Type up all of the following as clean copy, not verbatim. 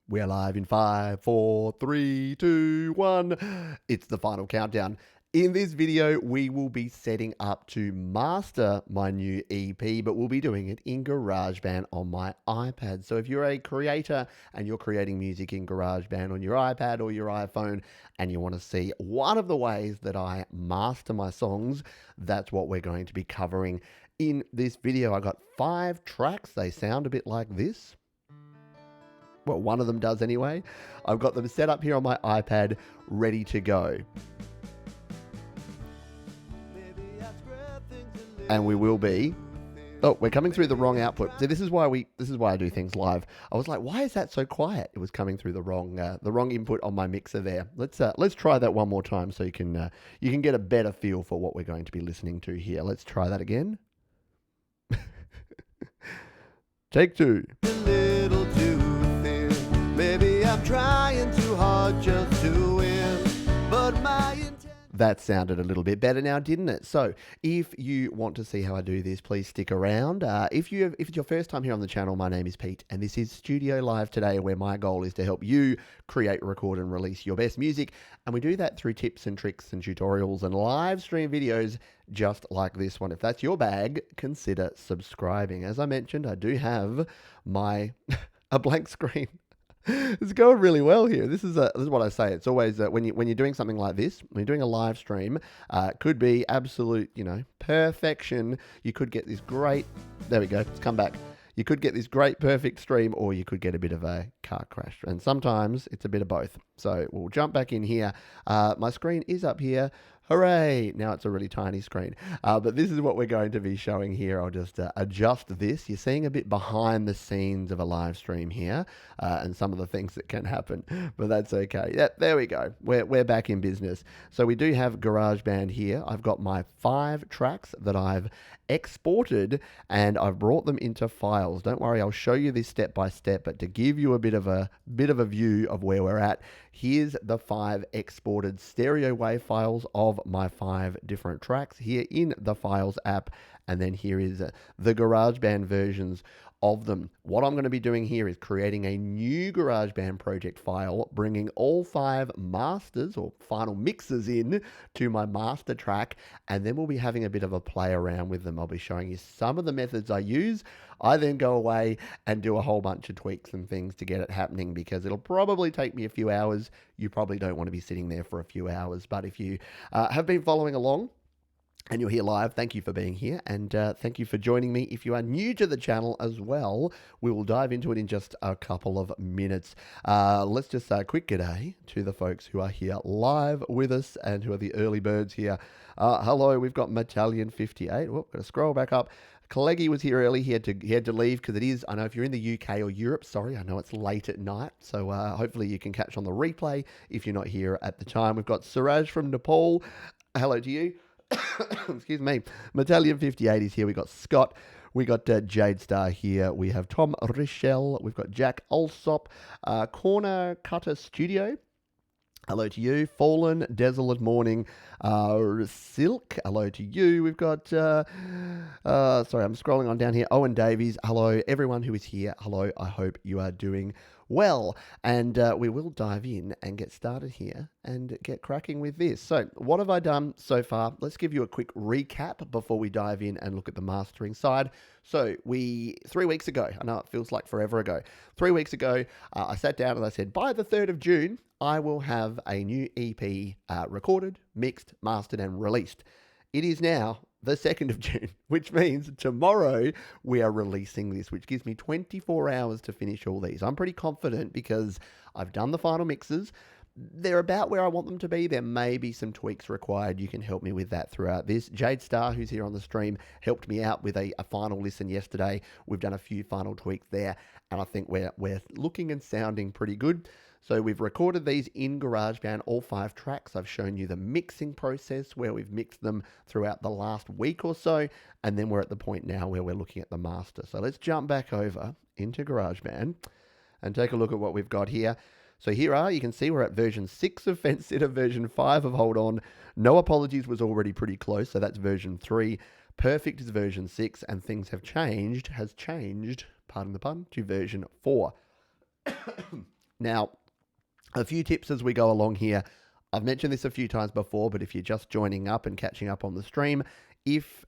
We're live in 5, 4, 3, 2, 1. It's the final countdown. In this video, we will be setting up to master my new EP, but we'll be doing it in GarageBand on my iPad. So if you're a creator and you're creating music in GarageBand on your iPad or your iPhone, and you want to see one of the ways that I master my songs, that's what we're going to be covering in this video. I got 5 tracks. They sound a bit like this. Well, one of them does anyway. I've got them set up here on my iPad, ready to go. And we will be... Oh, we're coming through the wrong output. See, this is why I do things live. I was like, why is that so quiet? It was coming through the wrong input on my mixer there. Let's try that one more time so you can get a better feel for what we're going to be listening to here. Let's try that again. Take 2. Maybe I'm trying too hard just to win, but that sounded a little bit better now, didn't it? So if you want to see how I do this, please stick around. If it's your first time here on the channel, my name is Pete, and this is Studio Live Today, where my goal is to help you create, record, and release your best music. And we do that through tips and tricks and tutorials and live stream videos just like this one. If that's your bag, consider subscribing. As I mentioned, I do have my a blank screen. It's going really well here. This is what I say. It's always when you're doing something like this, when you're doing a live stream, it could be absolute, perfection. You could get this great. There we go. It's come back. You could get this great, perfect stream, or you could get a bit of a car crash. And sometimes it's a bit of both. So we'll jump back in here. My screen is up here. Hooray! Now it's a really tiny screen. But this is what we're going to be showing here. I'll just adjust this. You're seeing a bit behind the scenes of a live stream here and some of the things that can happen. But that's okay. Yeah, there we go. We're back in business. So we do have GarageBand here. I've got my 5 tracks that I've exported and I've brought them into files. Don't worry, I'll show you this step by step, but to give you a bit of a view of where we're at, here's the 5 exported stereo wave files of my 5 different tracks here in the Files app, and then here is the GarageBand versions of them. What I'm going to be doing here is creating a new GarageBand project file, bringing all 5 masters or final mixes in to my master track, and then we'll be having a bit of a play around with them. I'll be showing you some of the methods I use. I then go away and do a whole bunch of tweaks and things to get it happening, because it'll probably take me a few hours. You probably don't want to be sitting there for a few hours, but if you have been following along, and you're here live, thank you for being here, and thank you for joining me. If you are new to the channel as well, we will dive into it in just a couple of minutes. Let's just say a quick g'day to the folks who are here live with us and who are the early birds here. Hello, we've got Metallion58. Got to scroll back up. Colleggy was here early. He had to leave because it is, I know if you're in the UK or Europe, sorry, I know it's late at night. So hopefully you can catch on the replay if you're not here at the time. We've got Suraj from Nepal. Hello to you. Excuse me. Metallion58 is here. We got Scott. We got Jade Star here. We have Tom Richel. We've got Jack Alsop. Corner Cutter Studio. Hello to you. Fallen, Desolate Morning, Silk, hello to you. We've got, sorry, I'm scrolling on down here. Owen Davies, hello. Everyone who is here, hello. I hope you are doing well. And we will dive in and get started here and get cracking with this. So what have I done so far? Let's give you a quick recap before we dive in and look at the mastering side. So 3 weeks ago, I know it feels like forever ago, 3 weeks ago, I sat down and I said, by the 3rd of June, I will have a new EP recorded, mixed, mastered, and released. It is now the 2nd of June, which means tomorrow we are releasing this, which gives me 24 hours to finish all these. I'm pretty confident because I've done the final mixes. They're about where I want them to be. There may be some tweaks required. You can help me with that throughout this. Jade Star, who's here on the stream, helped me out with a final listen yesterday. We've done a few final tweaks there, and I think we're looking and sounding pretty good. So we've recorded these in GarageBand, all 5 tracks. I've shown you the mixing process where we've mixed them throughout the last week or so, and then we're at the point now where we're looking at the master. So let's jump back over into GarageBand and take a look at what we've got here. So here you can see we're at version 6 of Fence Sitter, version 5 of Hold On. No Apologies was already pretty close, so that's version 3. Perfect is version 6, and Things Have Changed has changed, pardon the pun, to version 4. Now, a few tips as we go along here. I've mentioned this a few times before, but if you're just joining up and catching up on the stream, if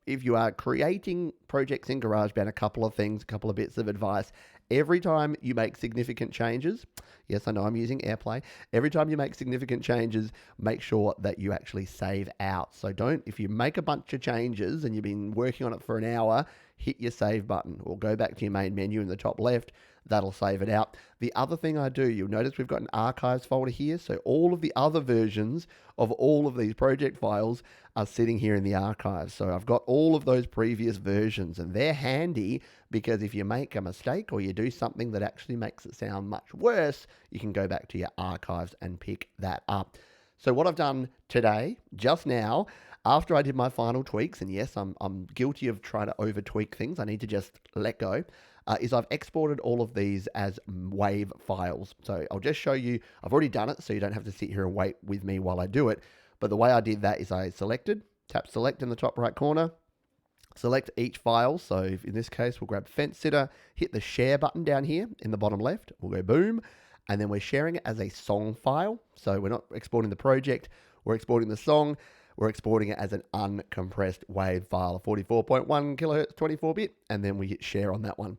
you are creating projects in GarageBand, a couple of things, a couple of bits of advice. Every time you make significant changes, yes, I know I'm using AirPlay. Every time you make significant changes, make sure that you actually save out. So if you make a bunch of changes and you've been working on it for an hour, hit your save button or go back to your main menu in the top left. That'll save it out. The other thing I do, you'll notice we've got an archives folder here. So all of the other versions of all of these project files are sitting here in the archives. So I've got all of those previous versions, and they're handy because if you make a mistake or you do something that actually makes it sound much worse, you can go back to your archives and pick that up. So what I've done today, just now, after I did my final tweaks, and yes, I'm guilty of trying to over tweak things, I need to just let go, is I've exported all of these as WAV files. So I'll just show you, I've already done it, so you don't have to sit here and wait with me while I do it. But the way I did that is I tap select in the top right corner, select each file. So in this case, we'll grab Fence Sitter, hit the share button down here in the bottom left. We'll go boom, and then we're sharing it as a song file. So we're not exporting the project, we're exporting the song. We're exporting it as an uncompressed WAV file, 44.1 kilohertz, 24-bit, and then we hit share on that one.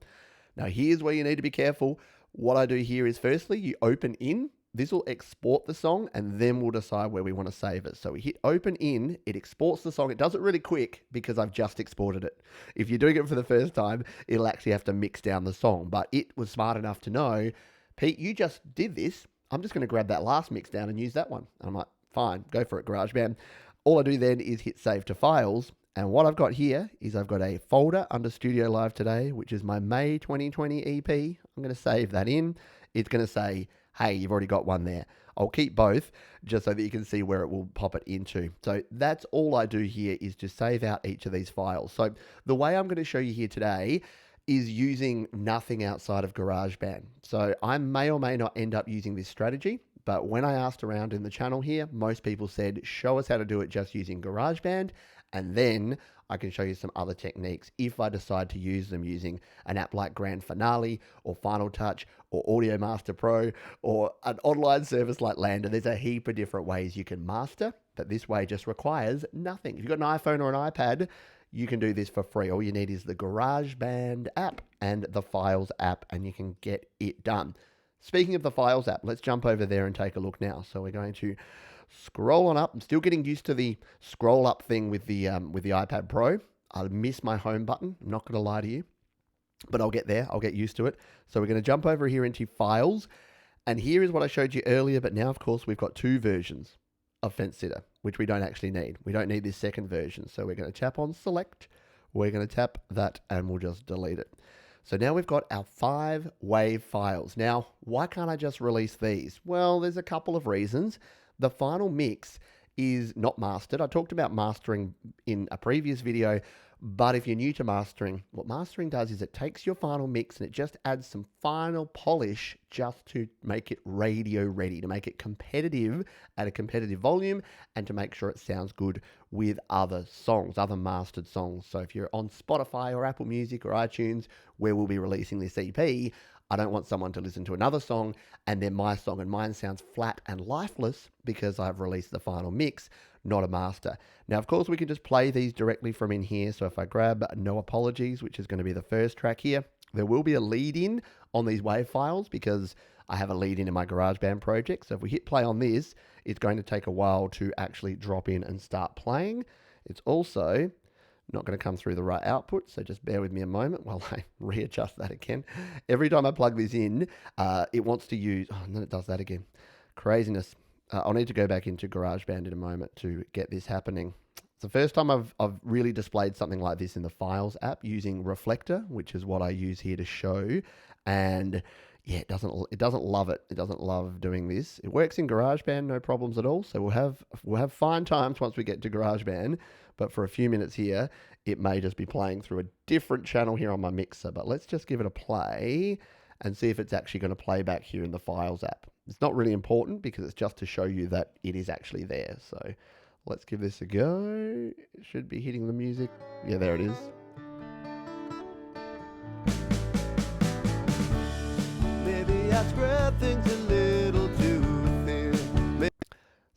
Now, here's where you need to be careful. What I do here is, firstly, you open in. This will export the song, and then we'll decide where we want to save it. So we hit open in, it exports the song. It does it really quick because I've just exported it. If you're doing it for the first time, it'll actually have to mix down the song. But it was smart enough to know, Pete, you just did this. I'm just going to grab that last mix down and use that one. And I'm like, fine, go for it, GarageBand. All I do then is hit save to files. And what I've got here is I've got a folder under Studio Live Today, which is my May 2020 EP. I'm going to save that in. It's going to say, hey, you've already got one there. I'll keep both just so that you can see where it will pop it into. So that's all I do here is to save out each of these files. So the way I'm going to show you here today is using nothing outside of GarageBand. So I may or may not end up using this strategy. But when I asked around in the channel here, most people said, show us how to do it just using GarageBand, and then I can show you some other techniques if I decide to use them using an app like Grand Finale or Final Touch or Audio Master Pro or an online service like Lander. There's a heap of different ways you can master, but this way just requires nothing. If you've got an iPhone or an iPad, you can do this for free. All you need is the GarageBand app and the Files app, and you can get it done. Speaking of the Files app, let's jump over there and take a look now. So we're going to scroll on up. I'm still getting used to the scroll up thing with the iPad Pro. I miss my home button. I'm not going to lie to you, but I'll get there. I'll get used to it. So we're going to jump over here into Files, and here is what I showed you earlier. But now, of course, we've got two versions of Fence Sitter, which we don't actually need. We don't need this second version. So we're going to tap on Select. We're going to tap that, and we'll just delete it. So now we've got our 5 WAV files. Now, why can't I just release these? Well, there's a couple of reasons. The final mix is not mastered. I talked about mastering in a previous video, but if you're new to mastering, what mastering does is it takes your final mix and it just adds some final polish just to make it radio ready, to make it competitive at a competitive volume, and to make sure it sounds good with other songs, other mastered songs. So if you're on Spotify or Apple Music or iTunes, where we'll be releasing this EP, I don't want someone to listen to another song and then my song and mine sounds flat and lifeless because I've released the final mix, not a master. Now, of course, we can just play these directly from in here. So if I grab No Apologies, which is going to be the first track here, there will be a lead in on these WAV files because I have a lead in my GarageBand project. So if we hit play on this, it's going to take a while to actually drop in and start playing. It's also not going to come through the right output, so just bear with me a moment while I readjust that again. Every time I plug this in, it wants to use, oh, and then it does that again. Craziness. I'll need to go back into GarageBand in a moment to get this happening. It's the first time I've really displayed something like this in the Files app using Reflector, which is what I use here to show, and yeah, it doesn't love it. It doesn't love doing this. It works in GarageBand, no problems at all. So we'll have fine times once we get to GarageBand. But for a few minutes here, it may just be playing through a different channel here on my mixer. But let's just give it a play and see if it's actually going to play back here in the Files app. It's not really important because it's just to show you that it is actually there. So let's give this a go. It should be hitting the music. Yeah, there it is. I spread things a little too thin.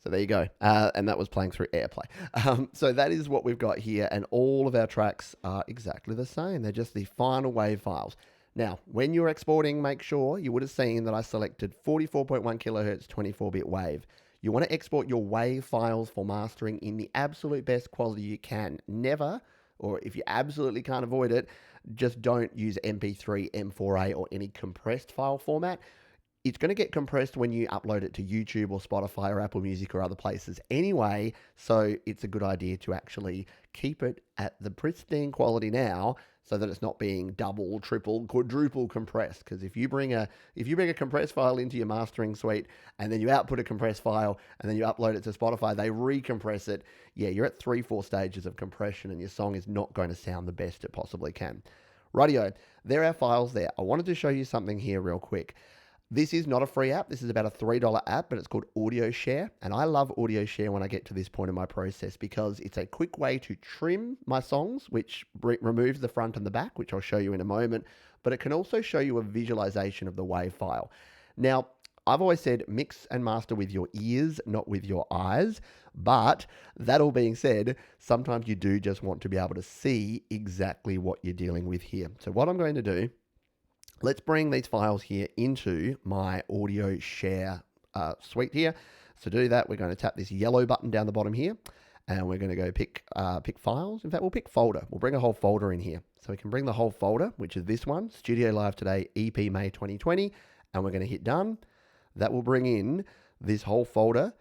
So there you go. And that was playing through AirPlay. So that is what we've got here. And all of our tracks are exactly the same. They're just the final WAV files. Now, when you're exporting, make sure you would have seen that I selected 44.1 kilohertz 24-bit WAV. You want to export your WAV files for mastering in the absolute best quality you can. Never, or if you absolutely can't avoid it, just don't use MP3, M4A, or any compressed file format. It's going to get compressed when you upload it to YouTube or Spotify or Apple Music or other places anyway, so it's a good idea to actually keep it at the pristine quality now so that it's not being double, triple, quadruple compressed. Because if you bring a compressed file into your mastering suite and then you output a compressed file and then you upload it to Spotify, they recompress it. Yeah, you're at 3-4 stages of compression and your song is not going to sound the best it possibly can. Rightio, there are our files there. I wanted to show you something here real quick. This is not a free app. This is about a $3 app, but it's called Audio Share. And I love Audio Share when I get to this point in my process because it's a quick way to trim my songs, which removes the front and the back, which I'll show you in a moment. But it can also show you a visualization of the WAV file. Now, I've always said mix and master with your ears, not with your eyes. But that all being said, sometimes you do just want to be able to see exactly what you're dealing with here. So what I'm going to do, let's bring these files here into my Audio Share suite here. So to do that, we're going to tap this yellow button down the bottom here, and we're going to go pick files. In fact, we'll pick folder. We'll bring a whole folder in here. So we can bring the whole folder, which is this one, Studio Live Today EP May 2020, and we're going to hit done. That will bring in this whole folder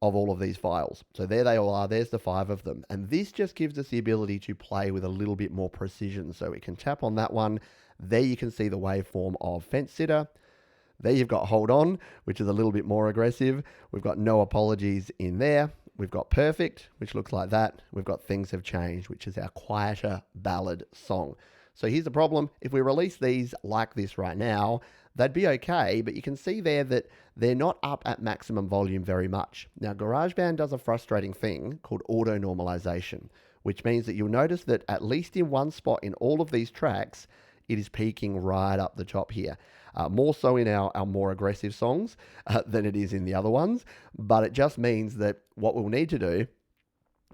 of all of these files. So there they all are. There's the 5 of them. And this just gives us the ability to play with a little bit more precision. So we can tap on that one. There you can see the waveform of Fence Sitter. There you've got Hold On, which is a little bit more aggressive. We've got No Apologies in there. We've got Perfect, which looks like that. We've got Things Have Changed, which is our quieter ballad song. So here's the problem. If we release these like this right now, they'd be okay, but you can see there that they're not up at maximum volume very much. Now, GarageBand does a frustrating thing called auto normalization, which means that you'll notice that at least in one spot in all of these tracks, it is peaking right up the top here. More so in our more aggressive songs than it is in the other ones. But it just means that what we'll need to do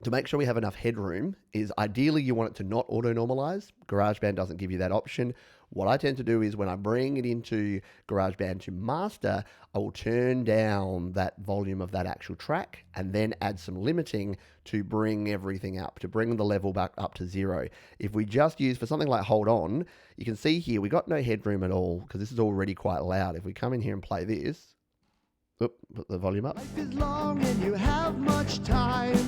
to make sure we have enough headroom is ideally you want it to not auto-normalize. GarageBand doesn't give you that option. What I tend to do is when I bring it into GarageBand to master, I will turn down that volume of that actual track and then add some limiting to bring everything up, to bring the level back up to 0. If we just use, for something like Hold On, you can see here we got no headroom at all because this is already quite loud. If we come in here and play this, put the volume up. Life is long and you have much time.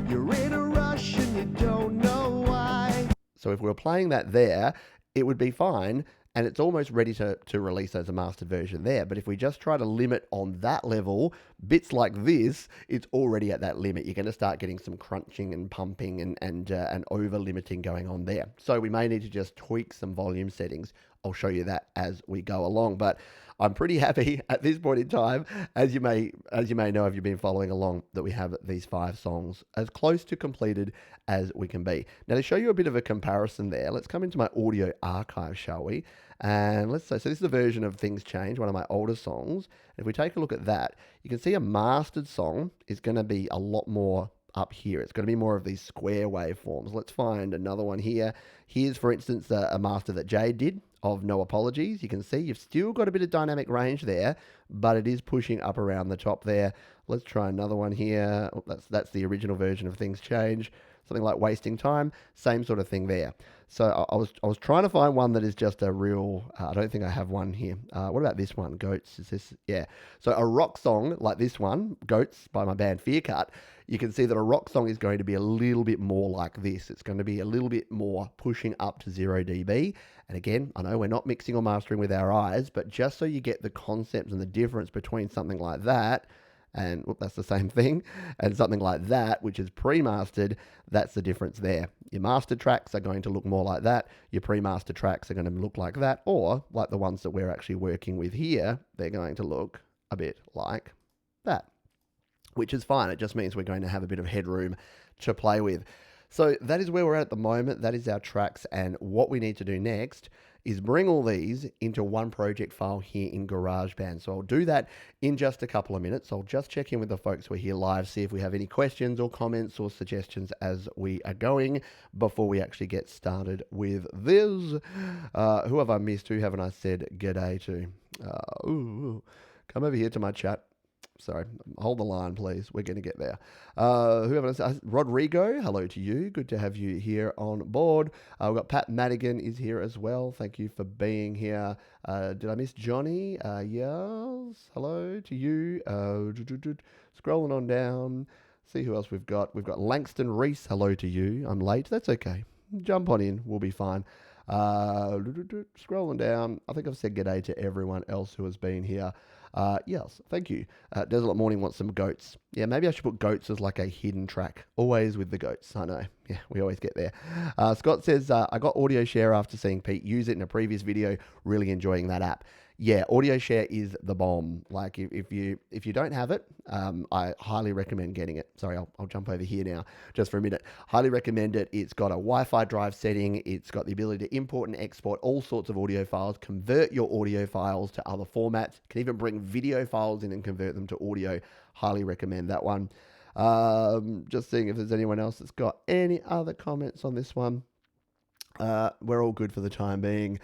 You're in a rush and you don't know why. So if we were playing that there, it would be fine, and it's almost ready to release as a mastered version there. But if we just try to limit on that level, bits like this, it's already at that limit. You're going to start getting some crunching and pumping and over-limiting going on there. So we may need to just tweak some volume settings. I'll show you that as we go along. But I'm pretty happy at this point in time, as you may know if you've been following along, that we have these 5 songs as close to completed as we can be. Now, to show you a bit of a comparison there, let's come into my audio archive, shall we? And let's say, so this is the version of Things Change, one of my older songs. If we take a look at that, you can see a mastered song is going to be a lot more up here. It's going to be more of these square waveforms. Let's find another one here. Here's, for instance, a master that Jade did of No Apologies. You can see you've still got a bit of dynamic range there, but it is pushing up around the top there. Let's try another one here. Oh, that's the original version of Things Change. Something like Wasting Time, same sort of thing there. So I was trying to find one that is just a real, I don't think I have one here. What about this one, Goats? Is this, yeah. So a rock song like this one, Goats by my band Fear Cut, you can see that a rock song is going to be a little bit more like this. It's going to be a little bit more pushing up to 0 dB. And again, I know we're not mixing or mastering with our eyes, but just so you get the concept and the difference between something like that, and that's the same thing, and something like that, which is pre-mastered, that's the difference there. Your mastered tracks are going to look more like that. Your pre-mastered tracks are going to look like that, or like the ones that we're actually working with here, they're going to look a bit like that, which is fine. It just means we're going to have a bit of headroom to play with. So that is where we're at the moment. That is our tracks, and what we need to do next is bring all these into one project file here in GarageBand. So I'll do that in just a couple of minutes. I'll just check in with the folks who are here live, see if we have any questions or comments or suggestions as we are going before we actually get started with this. Who have I missed? Who haven't I said g'day to? Come over here to my chat. Sorry, hold the line, please. We're going to get there. Rodrigo, hello to you. Good to have you here on board. We've got Pat Madigan is here as well. Thank you for being here. Did I miss Johnny? Yes. Hello to you. Scrolling on down. See who else we've got. We've got Langston Reese. Hello to you. I'm late. That's okay. Jump on in. We'll be fine. Scrolling down. I think I've said g'day to everyone else who has been here. Yes, thank you. Desolate Morning wants some goats. Yeah, maybe I should put goats as like a hidden track. Always with the goats. I know. Yeah, we always get there. Scott says, I got Audio Share after seeing Pete use it in a previous video. Really enjoying that app. Yeah, Audio Share is the bomb. Like if you don't have it, I highly recommend getting it. Sorry, I'll jump over here now just for a minute. Highly recommend it. It's got a Wi-Fi drive setting. It's got the ability to import and export all sorts of audio files, convert your audio files to other formats. Can even bring video files in and convert them to audio. Highly recommend that one. Just seeing if there's anyone else that's got any other comments on this one. We're all good for the time being.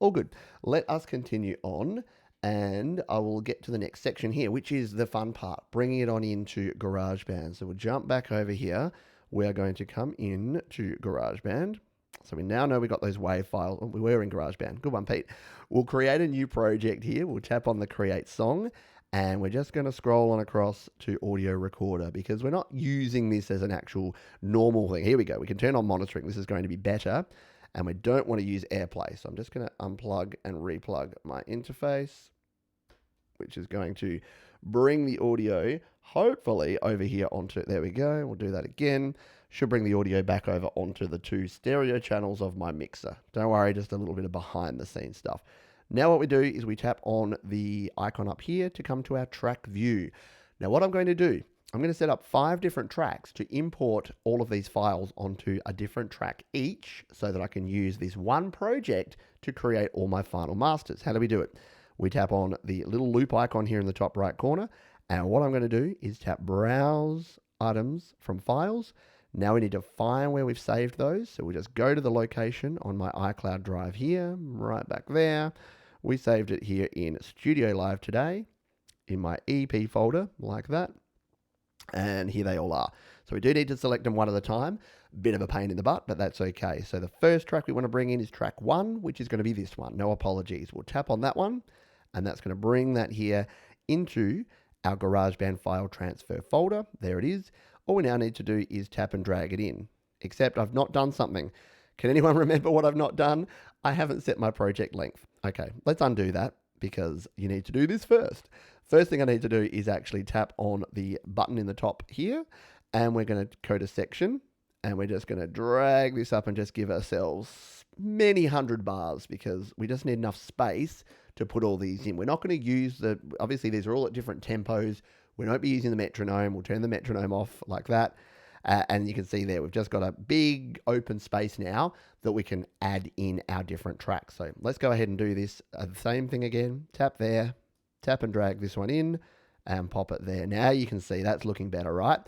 All good. Let us continue on, and I will get to the next section here, which is the fun part, bringing it on into GarageBand. So we'll jump back over here. We are going to come in to GarageBand. So we now know we got those WAV files. We were in GarageBand. Good one, Pete. We'll create a new project here. We'll tap on the Create Song, and we're just going to scroll on across to Audio Recorder because we're not using this as an actual normal thing. Here we go. We can turn on monitoring. This is going to be better. And we don't want to use AirPlay. So I'm just going to unplug and replug my interface, which is going to bring the audio, hopefully, over here onto, there we go. We'll do that again. Should bring the audio back over onto the two stereo channels of my mixer. Don't worry, just a little bit of behind the scenes stuff. Now what we do is we tap on the icon up here to come to our track view. Now what I'm going to do, I'm going to set up 5 different tracks to import all of these files onto a different track each so that I can use this one project to create all my final masters. How do we do it? We tap on the little loop icon here in the top right corner, and what I'm going to do is tap Browse Items from Files. Now we need to find where we've saved those, so we'll just go to the location on my iCloud drive here, right back there. We saved it here in Studio Live today in my EP folder, like that. And here they all are. So we do need to select them one at a time. Bit of a pain in the butt, but that's okay. So the first track we want to bring in is track 1, which is going to be this one, No Apologies. We'll tap on that one, and that's going to bring that here into our GarageBand file transfer folder. There it is. All we now need to do is tap and drag it in, except I've not done something. Can anyone remember what I've not done? I haven't set my project length. Okay, let's undo that because you need to do this first. First thing I need to do is actually tap on the button in the top here, and we're going to go to section, and we're just going to drag this up and just give ourselves many hundred bars because we just need enough space to put all these in. We're not going to use obviously these are all at different tempos. We won't be using the metronome. We'll turn the metronome off like that. And you can see there, we've just got a big open space now that we can add in our different tracks. So let's go ahead and do this. Same thing again, tap there. Tap and drag this one in and pop it there. Now you can see that's looking better, right?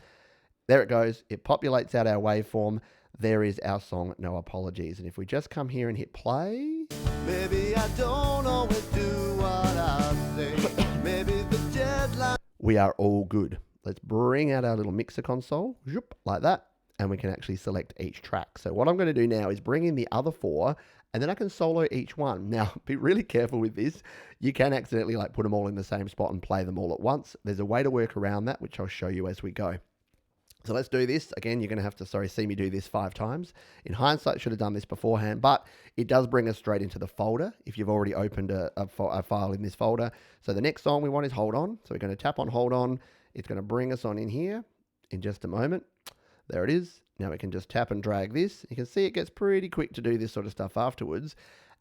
There it goes. It populates out our waveform. There is our song, No Apologies. And if we just come here and hit play. Maybe I don't always do what I say. Maybe the deadline. We are all good. Let's bring out our little mixer console, like that, and we can actually select each track. So what I'm going to do now is bring in the other 4, and then I can solo each one. Now, be really careful with this. You can accidentally put them all in the same spot and play them all at once. There's a way to work around that, which I'll show you as we go. So let's do this. Again, you're going to have to, see me do this 5 times. In hindsight, should have done this beforehand, but it does bring us straight into the folder if you've already opened a file in this folder. So the next song we want is Hold On. So we're going to tap on Hold On. It's going to bring us on in here in just a moment. There it is. Now we can just tap and drag this. You can see it gets pretty quick to do this sort of stuff afterwards.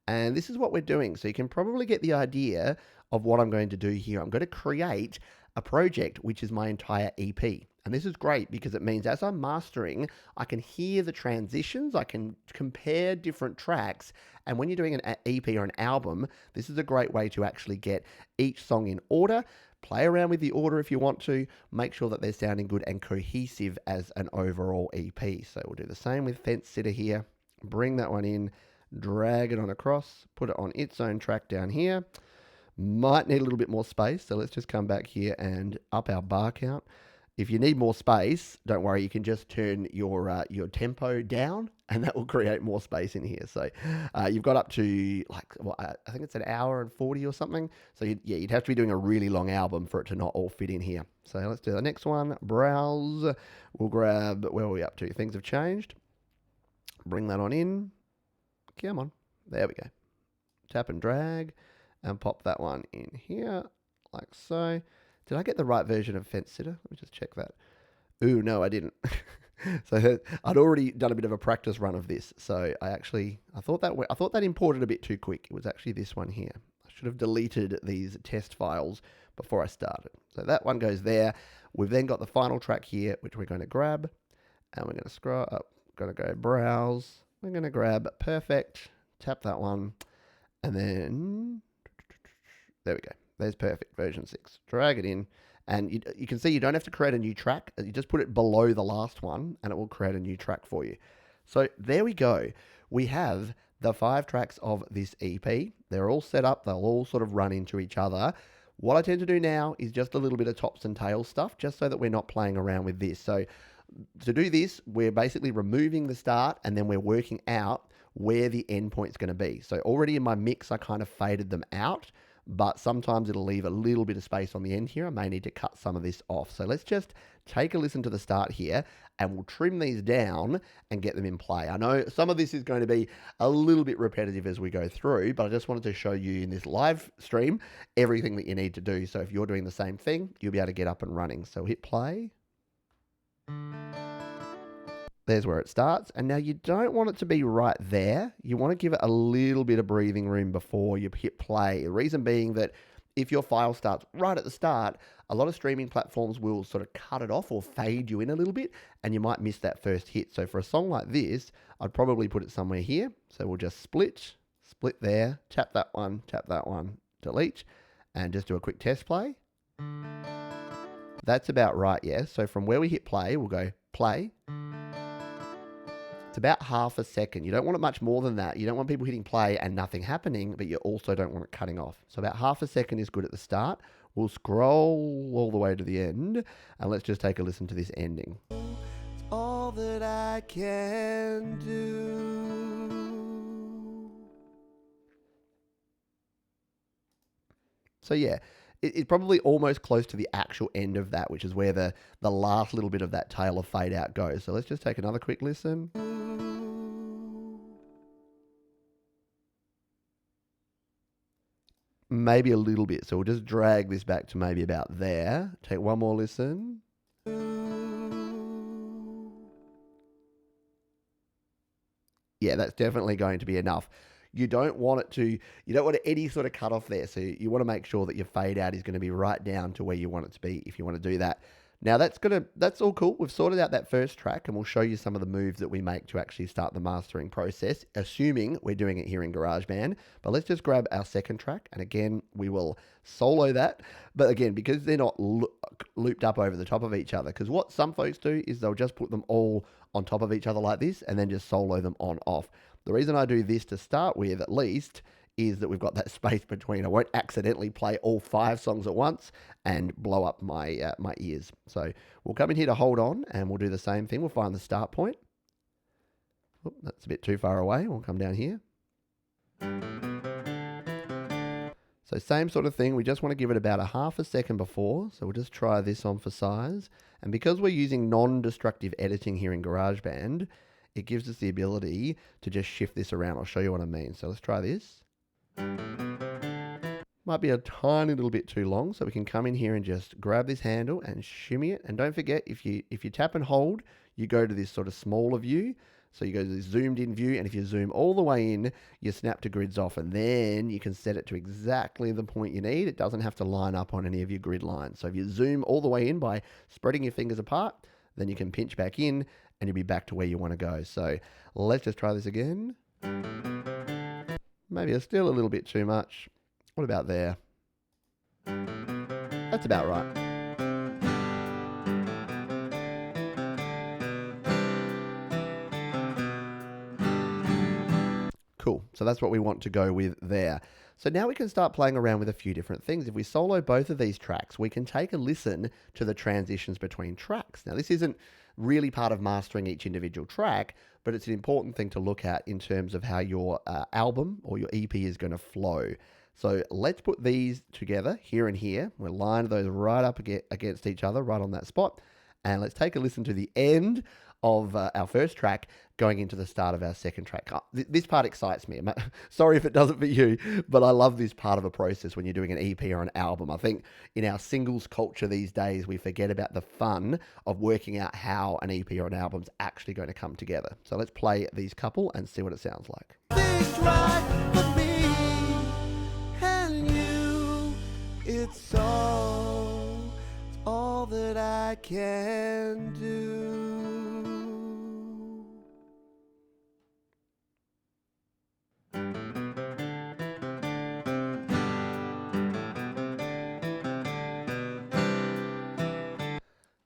And this is what we're doing. So you can probably get the idea of what I'm going to do here. I'm going to create a project, which is my entire EP. And this is great because it means as I'm mastering, I can hear the transitions, I can compare different tracks. And when you're doing an EP or an album, this is a great way to actually get each song in order. Play around with the order if you want to. Make sure that they're sounding good and cohesive as an overall EP. So we'll do the same with Fence Sitter here. Bring that one in, drag it on across, put it on its own track down here. Might need a little bit more space, so let's just come back here and up our bar count. If you need more space, don't worry, you can just turn your tempo down and that will create more space in here. So you've got up to I think it's an hour and 40 or something. So you'd have to be doing a really long album for it to not all fit in here. So let's do the next one, browse. We'll grab, where are we up to? Things have changed. Bring that on in. Come on, there we go. Tap and drag and pop that one in here like so. Did I get the right version of Fence Sitter? Let me just check that. Ooh, no, I didn't. So I'd already done a bit of a practice run of this. So I thought that imported a bit too quick. It was actually this one here. I should have deleted these test files before I started. So that one goes there. We've then got the final track here, which we're going to grab. And we're going to scroll up. We're going to go browse. We're going to grab perfect. Tap that one. And then, there we go. There's perfect, version 6. Drag it in, and you can see you don't have to create a new track. You just put it below the last one, and it will create a new track for you. So there we go. We have the 5 tracks of this EP. They're all set up. They'll all sort of run into each other. What I tend to do now is just a little bit of tops and tails stuff, just so that we're not playing around with this. So to do this, we're basically removing the start, and then we're working out where the end point's going to be. So already in my mix, I kind of faded them out, but sometimes it'll leave a little bit of space on the end here. I may need to cut some of this off. So let's just take a listen to the start here, and we'll trim these down and get them in play. I know some of this is going to be a little bit repetitive as we go through, but I just wanted to show you in this live stream everything that you need to do. So if you're doing the same thing, you'll be able to get up and running. So hit play. There's where it starts. And now you don't want it to be right there. You want to give it a little bit of breathing room before you hit play. The reason being that if your file starts right at the start, a lot of streaming platforms will sort of cut it off or fade you in a little bit, and you might miss that first hit. So for a song like this, I'd probably put it somewhere here. So we'll just split there, tap that one, delete, and just do a quick test play. That's about right, yeah. So from where we hit play, we'll go play. It's about half a second. You don't want it much more than that. You don't want people hitting play and nothing happening, but you also don't want it cutting off. So about half a second is good at the start. We'll scroll all the way to the end, and let's just take a listen to this ending. It's all that I can do. So yeah, it's probably almost close to the actual end of that, which is where the last little bit of that tail of fade out goes. So let's just take another quick listen. Maybe a little bit. So we'll just drag this back to maybe about there. Take one more listen. Yeah, that's definitely going to be enough. You don't want any sort of cut off there. So you want to make sure that your fade out is going to be right down to where you want it to be if you want to do that. Now that's all cool. We've sorted out that first track, and we'll show you some of the moves that we make to actually start the mastering process, assuming we're doing it here in GarageBand. But let's just grab our second track, and again, we will solo that. But again, because they're not looped up over the top of each other, because what some folks do is they'll just put them all on top of each other like this, and then just solo them on off. The reason I do this to start with, at least, is that we've got that space between. I won't accidentally play all 5 songs at once and blow up my my ears. So we'll come in here to hold on, and we'll do the same thing. We'll find the start point. Oh, that's a bit too far away. We'll come down here. So same sort of thing. We just want to give it about a half a second before. So we'll just try this on for size. And because we're using non-destructive editing here in GarageBand, it gives us the ability to just shift this around. I'll show you what I mean. So let's try this. Might be a tiny little bit too long, so we can come in here and just grab this handle and shimmy it. And don't forget, if you tap and hold, you go to this sort of smaller view. So you go to the zoomed in view, and if you zoom all the way in, you snap to grids off, and then you can set it to exactly the point you need. It doesn't have to line up on any of your grid lines. So if you zoom all the way in by spreading your fingers apart, then you can pinch back in and you'll be back to where you want to go. So let's just try this again. Maybe it's still a little bit too much. What about there? That's about right. Cool. So that's what we want to go with there. So now we can start playing around with a few different things. If we solo both of these tracks, we can take a listen to the transitions between tracks. Now, this isn't really part of mastering each individual track, but it's an important thing to look at in terms of how your album or your EP is going to flow. So let's put these together here and here. We'll line those right up against each other, right on that spot. And let's take a listen to the end of our first track going into the start of our second track. This part excites me. Sorry if it doesn't for you, but I love this part of a process when you're doing an EP or an album. I think in our singles culture these days, we forget about the fun of working out how an EP or an album's actually going to come together. So let's play these couple and see what it sounds like. Things right for me and you. It's all that I can do.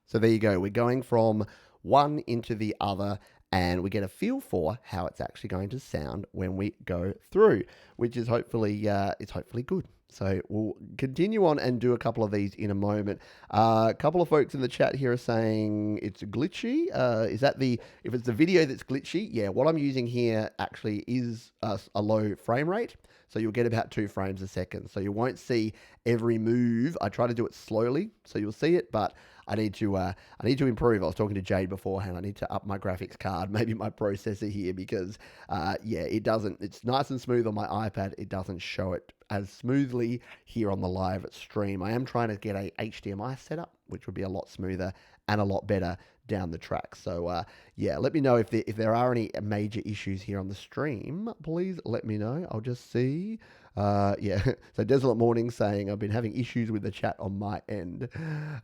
So there you go. We're going from one into the other, and we get a feel for how it's actually going to sound when we go through, which is hopefully good. So we'll continue on and do a couple of these in a moment. A couple of folks in the chat here are saying it's glitchy. If it's the video that's glitchy? Yeah, what I'm using here actually is a low frame rate. So you'll get about 2 frames a second. So you won't see every move. I try to do it slowly, so you'll see it, but I need to improve. I was talking to Jade beforehand. I need to up my graphics card, maybe my processor here, because it's nice and smooth on my iPad. It doesn't show it as smoothly here on the live stream. I am trying to get a HDMI setup, which would be a lot smoother and a lot better down the track. So let me know if there are any major issues here on the stream. Please let me know. I'll just see. So Desolate Morning saying I've been having issues with the chat on my end.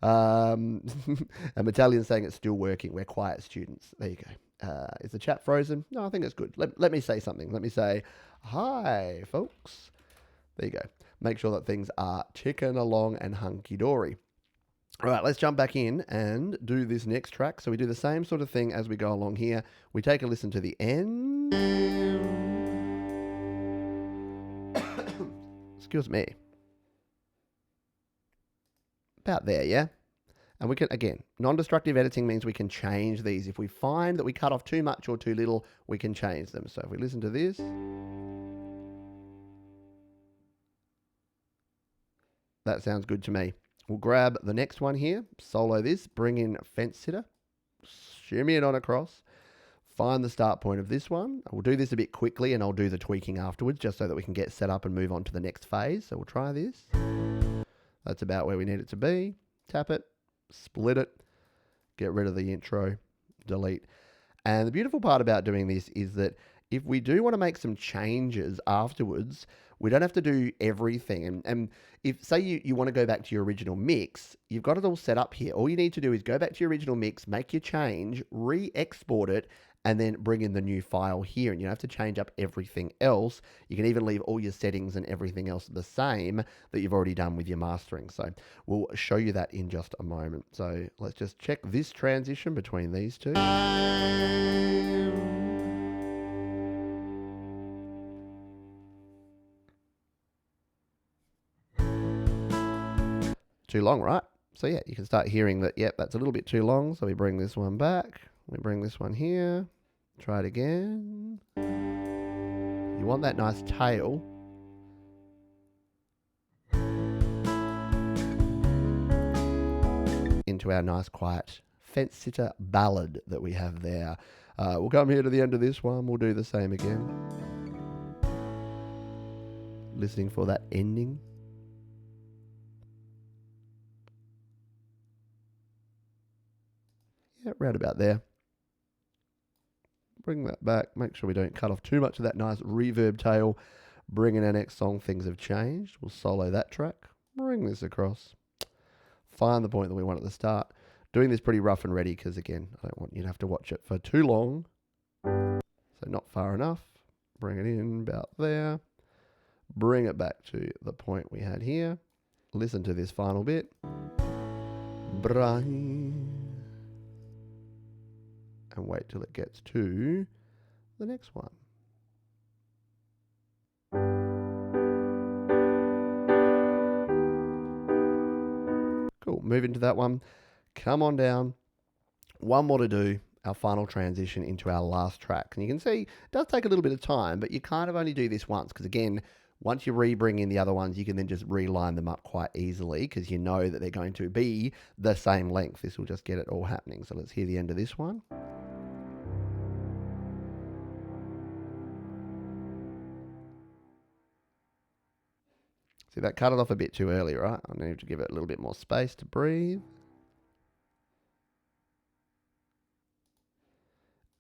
And Metallion saying it's still working. We're quiet students. There you go. Is the chat frozen? No, I think it's good. Let me say something. Let me say, hi, folks. There you go. Make sure that things are ticking along and hunky-dory. All right, let's jump back in and do this next track. So we do the same sort of thing as we go along here. We take a listen to the end. Excuse me. About there, yeah? And we can, again, non-destructive editing means we can change these. If we find that we cut off too much or too little, we can change them. So if we listen to this. That sounds good to me. We'll grab the next one here, solo this, bring in Fence Sitter, shimmy it on across, find the start point of this one. We'll do this a bit quickly and I'll do the tweaking afterwards just so that we can get set up and move on to the next phase. So we'll try this. That's about where we need it to be. Tap it, split it, get rid of the intro, delete. And the beautiful part about doing this is that if we do want to make some changes afterwards, we don't have to do everything. And if, say, you want to go back to your original mix, you've got it all set up here. All you need to do is go back to your original mix, make your change, re-export it, and then bring in the new file here. And you don't have to change up everything else. You can even leave all your settings and everything else the same that you've already done with your mastering. So we'll show you that in just a moment. So let's just check this transition between these two. Too long, right? So yeah, you can start hearing that, yep, that's a little bit too long. So we bring this one back. We bring this one here. Try it again. You want that nice tail. Into our nice quiet Fence Sitter ballad that we have there. We'll come here to the end of this one. We'll do the same again. Listening for that ending. Yeah, right about there. Bring that back. Make sure we don't cut off too much of that nice reverb tail. Bring in our next song, Things Have Changed. We'll solo that track. Bring this across. Find the point that we want at the start. Doing this pretty rough and ready because, again, I don't want you to have to watch it for too long. So not far enough. Bring it in about there. Bring it back to the point we had here. Listen to this final bit. Bright. And wait till it gets to the next one. Cool. Move into that one. Come on down. One more to do. Our final transition into our last track. And you can see it does take a little bit of time, but you kind of only do this once because, again, once you re-bring in the other ones, you can then just reline them up quite easily because you know that they're going to be the same length. This will just get it all happening. So let's hear the end of this one. See, that cut it off a bit too early, right? I need to give it a little bit more space to breathe.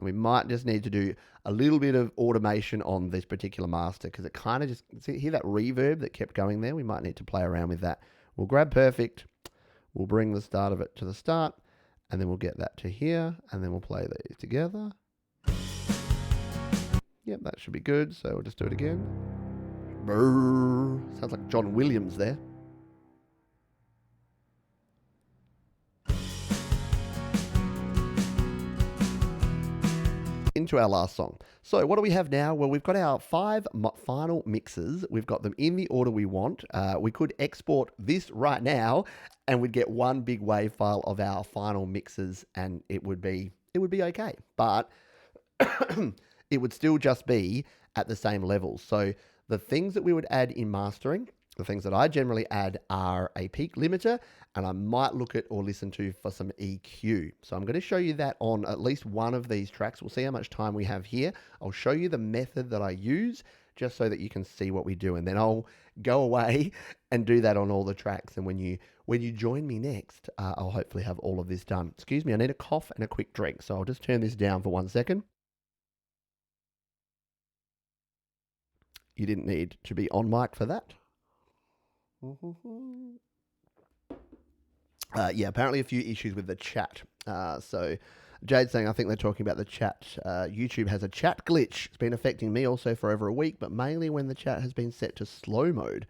We might just need to do a little bit of automation on this particular master because it kind of just, see, hear that reverb that kept going there? We might need to play around with that. We'll grab perfect. We'll bring the start of it to the start and then we'll get that to here and then we'll play these together. Yep, that should be good. So we'll just do it again. Brrr. Sounds like John Williams there. Into our last song. So what do we have now? Well, we've got our 5 final mixes. We've got them in the order we want. We could export this right now and we'd get one big WAV file of our final mixes and it would be okay. But it would still just be at the same level. So the things that we would add in mastering, the things that I generally add are a peak limiter, and I might look at or listen to for some EQ. So I'm going to show you that on at least one of these tracks. We'll see how much time we have here. I'll show you the method that I use just so that you can see what we do. And then I'll go away and do that on all the tracks. And when you join me next, I'll hopefully have all of this done. Excuse me, I need a cough and a quick drink. So I'll just turn this down for 1 second. You didn't need to be on mic for that. Yeah, apparently a few issues with the chat. So Jade's saying, I think they're talking about the chat. YouTube has a chat glitch. It's been affecting me also for over a week, but mainly when the chat has been set to slow mode.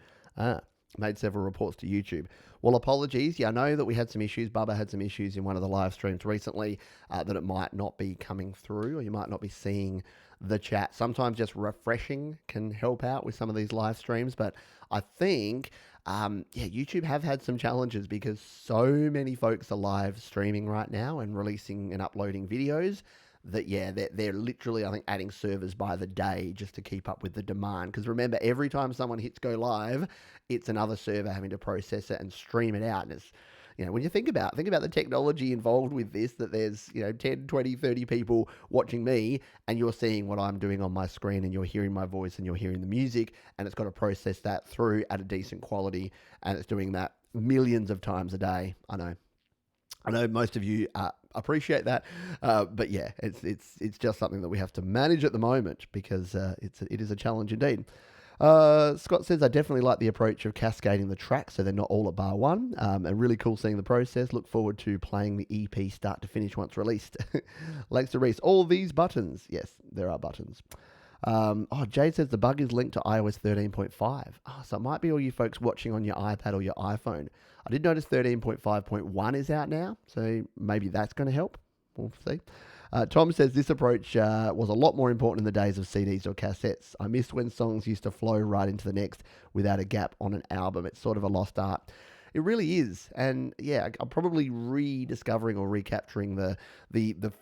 Made several reports to YouTube. Well, apologies. Yeah, I know that we had some issues. Bubba had some issues in one of the live streams recently that it might not be coming through or you might not be seeing the chat. Sometimes just refreshing can help out with some of these live streams, but I think YouTube have had some challenges because so many folks are live streaming right now and releasing and uploading videos that, they're literally, I think, adding servers by the day just to keep up with the demand. Because remember, every time someone hits go live, it's another server having to process it and stream it out. And it's, when you think about the technology involved with this, that there's, 10, 20, 30 people watching me and you're seeing what I'm doing on my screen and you're hearing my voice and you're hearing the music and it's got to process that through at a decent quality and it's doing that millions of times a day. I know most of you appreciate that, but yeah, it's just something that we have to manage at the moment because it is a challenge indeed. Scott says, I definitely like the approach of cascading the tracks so they're not all at bar one. And really cool seeing the process. Look forward to playing the EP start to finish once released. Likes to Reese. All these buttons. Yes, there are buttons. Jade says the bug is linked to iOS 13.5. So it might be all you folks watching on your iPad or your iPhone. I did notice 13.5.1 is out now, so maybe that's going to help. We'll see. Tom says this approach was a lot more important in the days of CDs or cassettes. I missed when songs used to flow right into the next without a gap on an album. It's sort of a lost art. It really is. And yeah, I'm probably rediscovering or recapturing the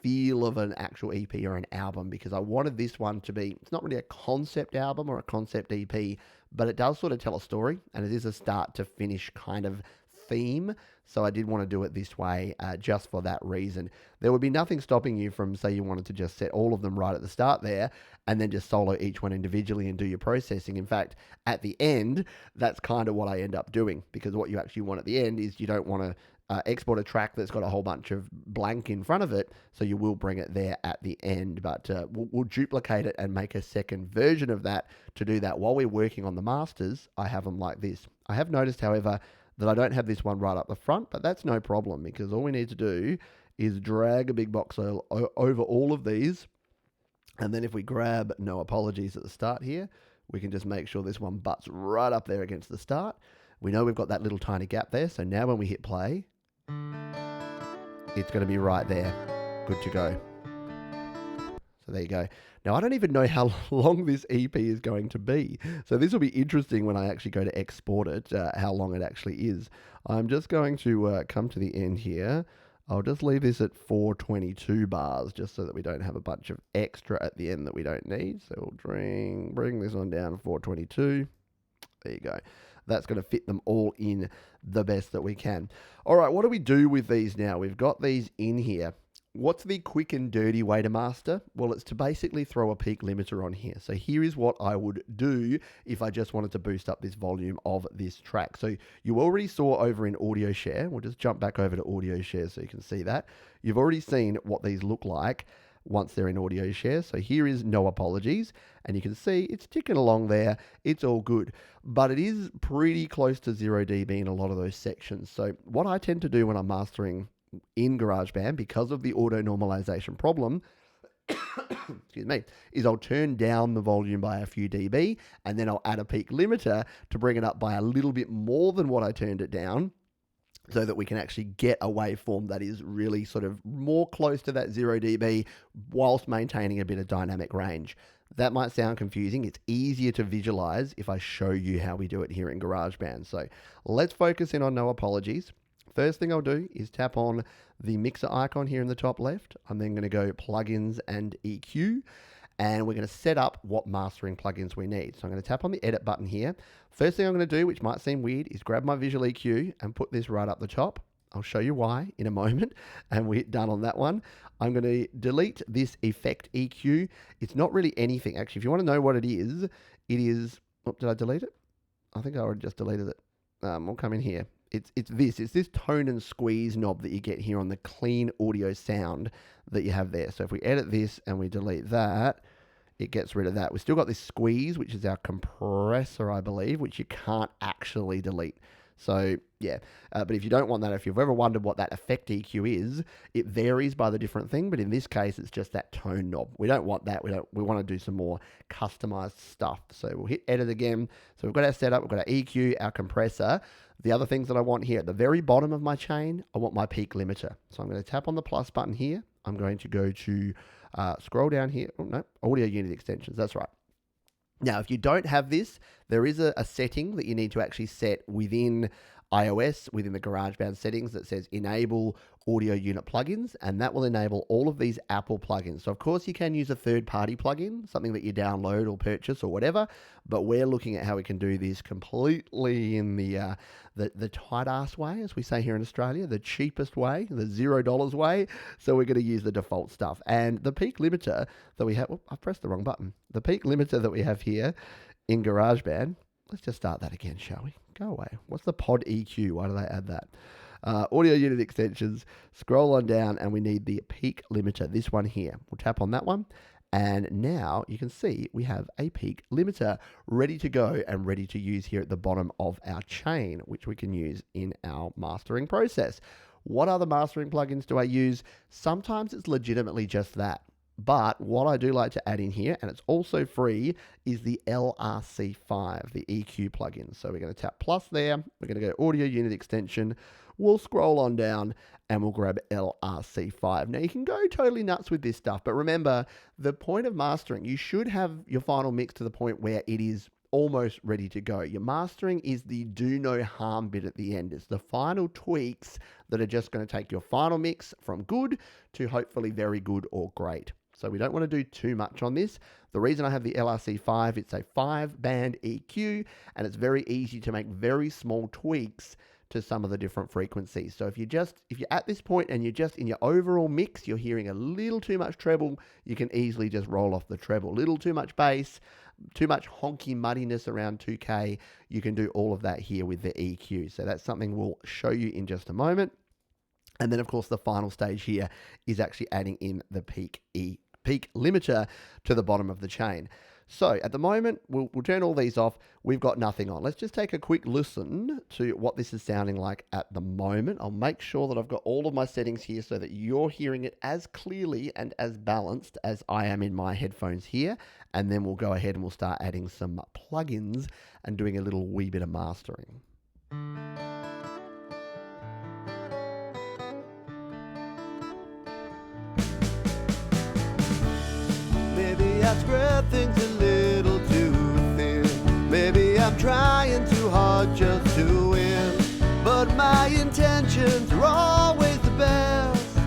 feel of an actual EP or an album because I wanted this one to be, it's not really a concept album or a concept EP, but it does sort of tell a story and it is a start to finish kind of theme. So I did want to do it this way just for that reason. There would be nothing stopping you from, say you wanted to just set all of them right at the start there and then just solo each one individually and do your processing. In fact, at the end, that's kind of what I end up doing because what you actually want at the end is you don't want to export a track that's got a whole bunch of blank in front of it, so you will bring it there at the end. But we'll duplicate it and make a second version of that to do that. While we're working on the masters, I have them like this. I have noticed, however, that I don't have this one right up the front, but that's no problem because all we need to do is drag a big box over all of these. And then if we grab no apologies at the start here, we can just make sure this one butts right up there against the start. We know we've got that little tiny gap there. So now when we hit play, it's going to be right there. Good to go. So there you go. Now, I don't even know how long this EP is going to be. So this will be interesting when I actually go to export it, how long it actually is. I'm just going to come to the end here. I'll just leave this at 422 bars just so that we don't have a bunch of extra at the end that we don't need. So we'll bring this on down to 422. There you go. That's going to fit them all in the best that we can. All right, what do we do with these now? We've got these in here. What's the quick and dirty way to master? Well, it's to basically throw a peak limiter on here. So here is what I would do if I just wanted to boost up this volume of this track. So you already saw over in audio share. We'll just jump back over to audio share so you can see that. You've already seen what these look like once they're in audio share. So here is no apologies, and you can see it's ticking along there. It's all good, but it is pretty close to 0 dB in a lot of those sections. So what I tend to do when I'm mastering in GarageBand, because of the auto normalization problem, excuse me, is I'll turn down the volume by a few dB, and then I'll add a peak limiter to bring it up by a little bit more than what I turned it down, so that we can actually get a waveform that is really sort of more close to that 0 dB whilst maintaining a bit of dynamic range. That might sound confusing. It's easier to visualize if I show you how we do it here in GarageBand. So let's focus in on no apologies. First thing I'll do is tap on the mixer icon here in the top left. I'm then going to go plugins and EQ. And we're going to set up what mastering plugins we need. So I'm going to tap on the edit button here. First thing I'm going to do, which might seem weird, is grab my visual EQ and put this right up the top. I'll show you why in a moment. And we hit done on that one. I'm going to delete this effect EQ. It's not really anything. Actually, if you want to know what it is, oh, did I delete it? I think I already just deleted it. We'll come in here. It's this tone and squeeze knob that you get here on the clean audio sound that you have there. So if we edit this and we delete that, it gets rid of that. We've still got this squeeze, which is our compressor, I believe, which you can't actually delete. So yeah, but if you don't want that, if you've ever wondered what that effect EQ is, it varies by the different thing. But in this case, it's just that tone knob. We don't want that. We want to do some more customized stuff. So we'll hit edit again. So we've got our setup. We've got our EQ, our compressor. The other things that I want here at the very bottom of my chain, I want my peak limiter. So I'm going to tap on the plus button here. I'm going to go to scroll down here. Oh, no, audio unit extensions. That's right. Now, if you don't have this, there is a setting that you need to actually set within iOS, within the GarageBand settings, that says enable audio unit plugins, and that will enable all of these Apple plugins. So of course you can use a third-party plugin, something that you download or purchase or whatever, but we're looking at how we can do this completely in the tight-ass way, as we say here in Australia, the cheapest way, the $0 way. So we're going to use the default stuff. And the peak limiter that we have, I've pressed the wrong button. The peak limiter that we have here in GarageBand, let's just start that again, shall we? Go away. What's the pod EQ? Why do they add that? Audio unit extensions, scroll on down, and we need the peak limiter, this one here. We'll tap on that one, and now you can see we have a peak limiter ready to go and ready to use here at the bottom of our chain, which we can use in our mastering process. What other mastering plugins do I use? Sometimes it's legitimately just that. But what I do like to add in here, and it's also free, is the LRC5, the EQ plugin. So we're going to tap plus there. We're going to go audio unit extension. We'll scroll on down and we'll grab LRC5. Now you can go totally nuts with this stuff, but remember the point of mastering, you should have your final mix to the point where it is almost ready to go. Your mastering is the do no harm bit at the end. It's the final tweaks that are just going to take your final mix from good to hopefully very good or great. So we don't want to do too much on this. The reason I have the LRC5, it's a 5-band EQ, and it's very easy to make very small tweaks to some of the different frequencies. So if you're at this point and you're just in your overall mix, you're hearing a little too much treble, you can easily just roll off the treble. Little too much bass, too much honky muddiness around 2K, you can do all of that here with the EQ. So that's something we'll show you in just a moment. And then, of course, the final stage here is actually adding in the peak limiter to the bottom of the chain. So at the moment, we'll turn all these off. We've got nothing on. Let's just take a quick listen to what this is sounding like at the moment. I'll make sure that I've got all of my settings here so that you're hearing it as clearly and as balanced as I am in my headphones here. And then we'll go ahead and we'll start adding some plugins and doing a little wee bit of mastering. Maybe I spread things a little too thin. Maybe I'm trying too hard just to win. But my intentions are always the best.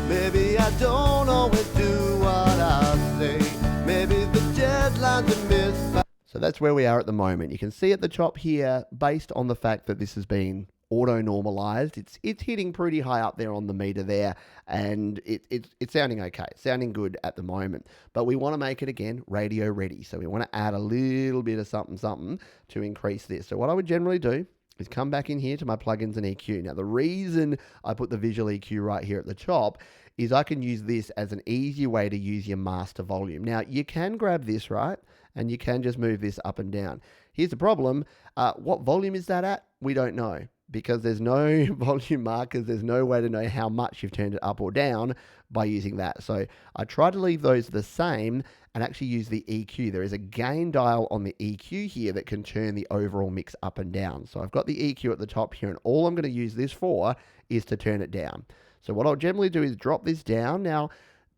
Maybe I don't always do what I say. Maybe the deadlines are missed. So that's where we are at the moment. You can see at the top here, based on the fact that this has been auto-normalized, it's hitting pretty high up there on the meter there, and it's sounding okay. It's sounding good at the moment. But we want to make it, again, radio ready. So we want to add a little bit of something to increase this. So what I would generally do is come back in here to my plugins and EQ. Now, the reason I put the visual EQ right here at the top is I can use this as an easy way to use your master volume. Now, you can grab this, right? And you can just move this up and down. Here's the problem. What volume is that at? We don't know, because there's no volume markers. There's no way to know how much you've turned it up or down by using that. So I try to leave those the same and actually use the EQ. There is a gain dial on the EQ here that can turn the overall mix up and down. So I've got the EQ at the top here, and all I'm going to use this for is to turn it down. So what I'll generally do is drop this down. Now,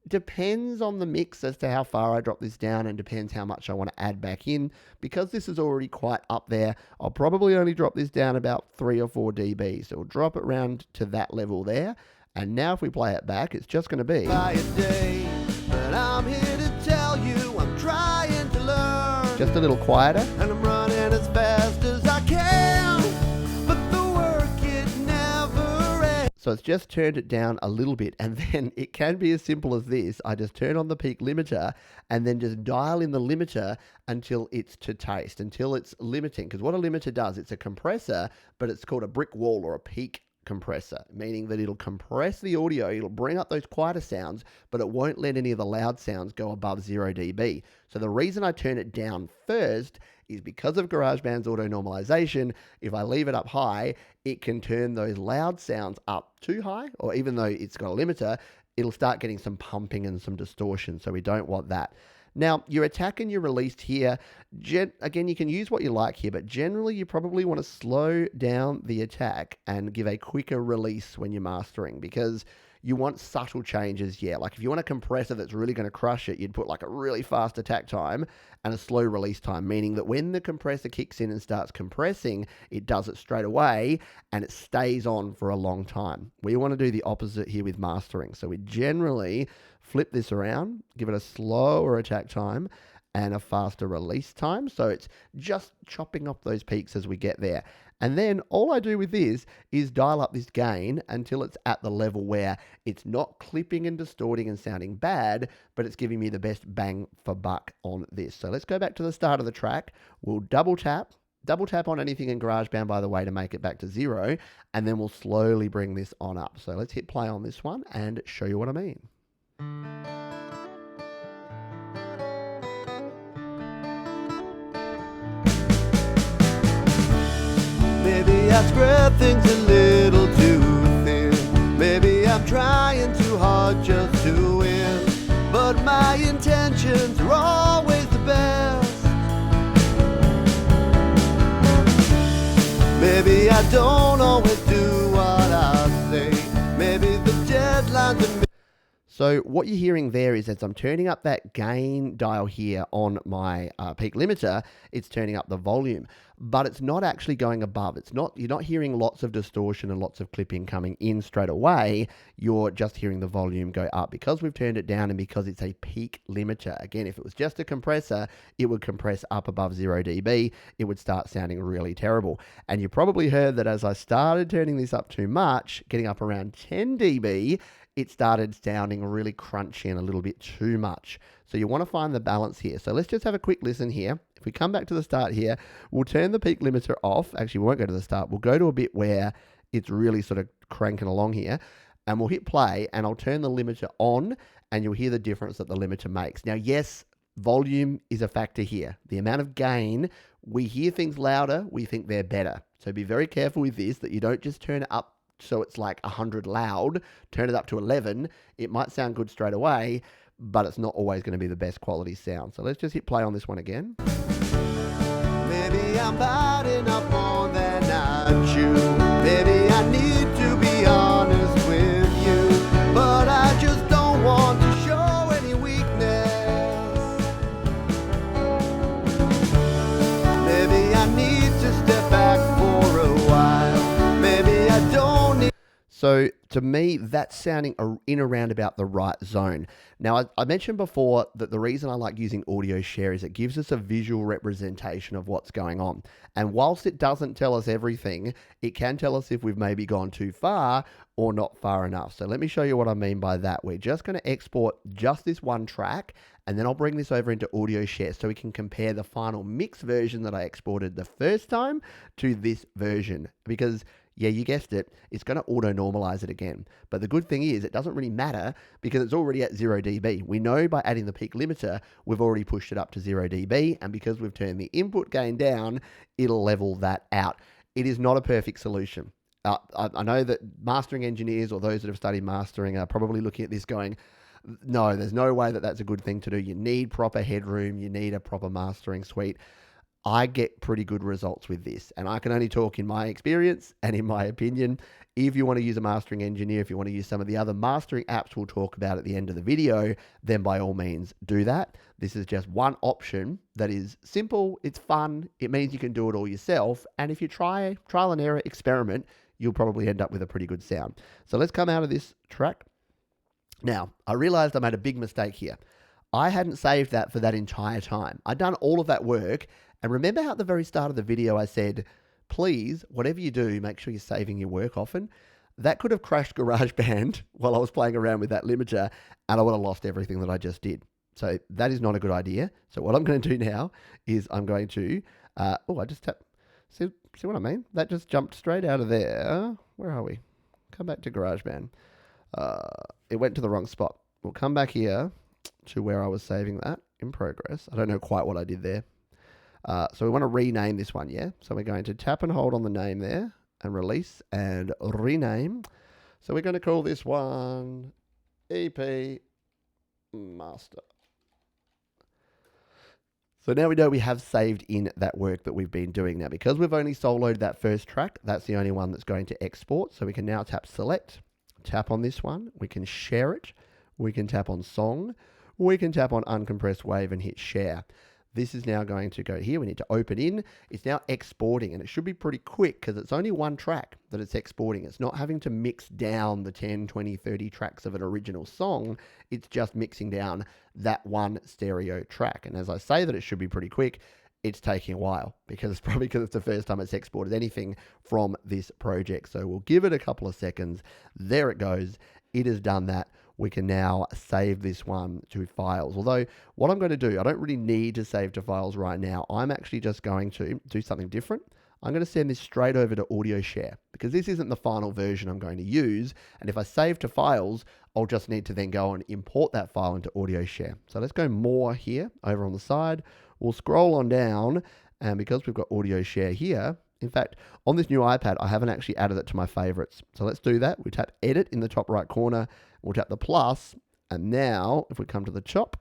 depends on the mix as to how far I drop this down, and depends how much I want to add back in. Because this is already quite up there, I'll probably only drop this down about 3 or 4 dB. So we'll drop it round to that level there. And now if we play it back, it's just going to be... by a day, but I'm here to tell you I'm trying to learn. just a little quieter. And I'm running as fast as I can, but the work, it never ends. So it's just turned it down a little bit, and then it can be as simple as this. I just turn on the peak limiter and then just dial in the limiter until it's to taste, until it's limiting. Because what a limiter does, it's a compressor, but it's called a brick wall or a peak compressor, meaning that it'll compress the audio, it'll bring up those quieter sounds, but it won't let any of the loud sounds go above 0 dB. So the reason I turn it down first is because of GarageBand's auto normalization. If I leave it up high, it can turn those loud sounds up too high, or even though it's got a limiter, it'll start getting some pumping and some distortion. So we don't want that. Now, your attack and your release here, again, you can use what you like here, but generally you probably want to slow down the attack and give a quicker release when you're mastering, because you want subtle changes. Yeah, like if you want a compressor that's really going to crush it, you'd put like a really fast attack time and a slow release time, meaning that when the compressor kicks in and starts compressing, it does it straight away and it stays on for a long time. We want to do the opposite here with mastering. So we generally flip this around, give it a slower attack time and a faster release time. So it's just chopping off those peaks as we get there. And then all I do with this is dial up this gain until it's at the level where it's not clipping and distorting and sounding bad, but it's giving me the best bang for buck on this. So let's go back to the start of the track. We'll double tap on anything in GarageBand, by the way, to make it back to 0. And then we'll slowly bring this on up. So let's hit play on this one and show you what I mean. Maybe I spread things a little too thin. Maybe I'm trying too hard just to win. But my intentions are always the best. Maybe I don't always do what I say. Maybe the deadlines are... So what you're hearing there is, as I'm turning up that gain dial here on my peak limiter, it's turning up the volume, but it's not actually going above. You're not hearing lots of distortion and lots of clipping coming in straight away. You're just hearing the volume go up because we've turned it down and because it's a peak limiter. Again, if it was just a compressor, it would compress up above 0 dB. It would start sounding really terrible. And you probably heard that as I started turning this up too much, getting up around 10 dB, it started sounding really crunchy and a little bit too much. So you want to find the balance here. So let's just have a quick listen here. If we come back to the start here, we'll turn the peak limiter off. Actually, we won't go to the start. We'll go to a bit where it's really sort of cranking along here, and we'll hit play, and I'll turn the limiter on, and you'll hear the difference that the limiter makes. Now, yes, volume is a factor here. The amount of gain, we hear things louder, we think they're better. So be very careful with this, that you don't just turn it up so it's like 100 loud, turn it up to 11. It might sound good straight away, but it's not always going to be the best quality sound. So let's just hit play on this one again. Maybe I'm biting up more than I chew. Maybe I need to be honest with you, but I just don't want to show any weakness. Maybe I need to step back for a while. Maybe I don't need. So to me, that's sounding in around about the right zone. Now, I mentioned before that the reason I like using audio share is it gives us a visual representation of what's going on. And whilst it doesn't tell us everything, it can tell us if we've maybe gone too far or not far enough. So let me show you what I mean by that. We're just going to export just this one track, and then I'll bring this over into audio share so we can compare the final mix version that I exported the first time to this version. Because yeah, you guessed it, it's going to auto-normalize it again. But the good thing is it doesn't really matter because it's already at 0 dB. We know by adding the peak limiter, we've already pushed it up to 0 dB, and because we've turned the input gain down, it'll level that out. It is not a perfect solution. I know that mastering engineers or those that have studied mastering are probably looking at this going, no, there's no way that that's a good thing to do. You need proper headroom. You need a proper mastering suite. I get pretty good results with this, and I can only talk in my experience and in my opinion. If you want to use a mastering engineer, if you want to use some of the other mastering apps we'll talk about at the end of the video, then by all means do that. This is just one option that is simple, it's fun, it means you can do it all yourself, and if you trial and error experiment, you'll probably end up with a pretty good sound. So let's come out of this track. Now, I realized I made a big mistake here. I hadn't saved that for that entire time. I'd done all of that work. And remember how at the very start of the video I said, please, whatever you do, make sure you're saving your work often? That could have crashed GarageBand while I was playing around with that limiter, and I would have lost everything that I just did. So that is not a good idea. So what I'm going to do now is I'm going to, I just tap, see what I mean? That just jumped straight out of there. Where are we? Come back to GarageBand. It went to the wrong spot. We'll come back here to where I was saving that in progress. I don't know quite what I did there. So we want to rename this one, yeah? So we're going to tap and hold on the name there and release and rename. So we're going to call this one EP Master. So now we know we have saved in that work that we've been doing. Now, because we've only soloed that first track, that's the only one that's going to export. So we can now tap select, tap on this one. We can share it. We can tap on song. We can tap on uncompressed wave and hit share. This is now going to go here. We need to open in. It's now exporting, and it should be pretty quick because it's only one track that it's exporting. It's not having to mix down the 10, 20, 30 tracks of an original song. It's just mixing down that one stereo track. And as I say that it should be pretty quick, it's taking a while because it's probably because it's the first time it's exported anything from this project. So we'll give it a couple of seconds. There it goes. It has done that. We can now save this one to files. Although what I'm going to do, I don't really need to save to files right now. I'm actually just going to do something different. I'm going to send this straight over to audio share because this isn't the final version I'm going to use. And if I save to files, I'll just need to then go and import that file into audio share. So let's go more here over on the side. We'll scroll on down, and because we've got audio share here, in fact, on this new iPad, I haven't actually added it to my favorites. So let's do that. We tap edit in the top right corner. We'll tap the plus. And now if we come to the top,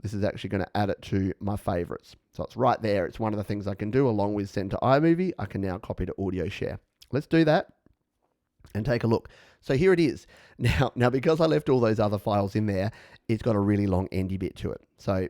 this is actually going to add it to my favorites. So it's right there. It's one of the things I can do along with send to iMovie. I can now copy to audio share. Let's do that and take a look. So here it is. Now because I left all those other files in there, it's got a really long endy bit to it. So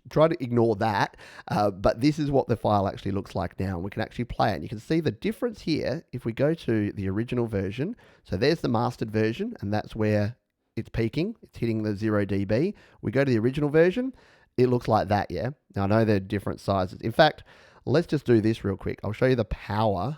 try to ignore that. But this is what the file actually looks like now. And we can actually play it. And you can see the difference here if we go to the original version. So there's the mastered version, and that's where it's peaking. It's hitting the 0 dB. We go to the original version. It looks like that, yeah? Now I know they're different sizes. In fact, let's just do this real quick. I'll show you the power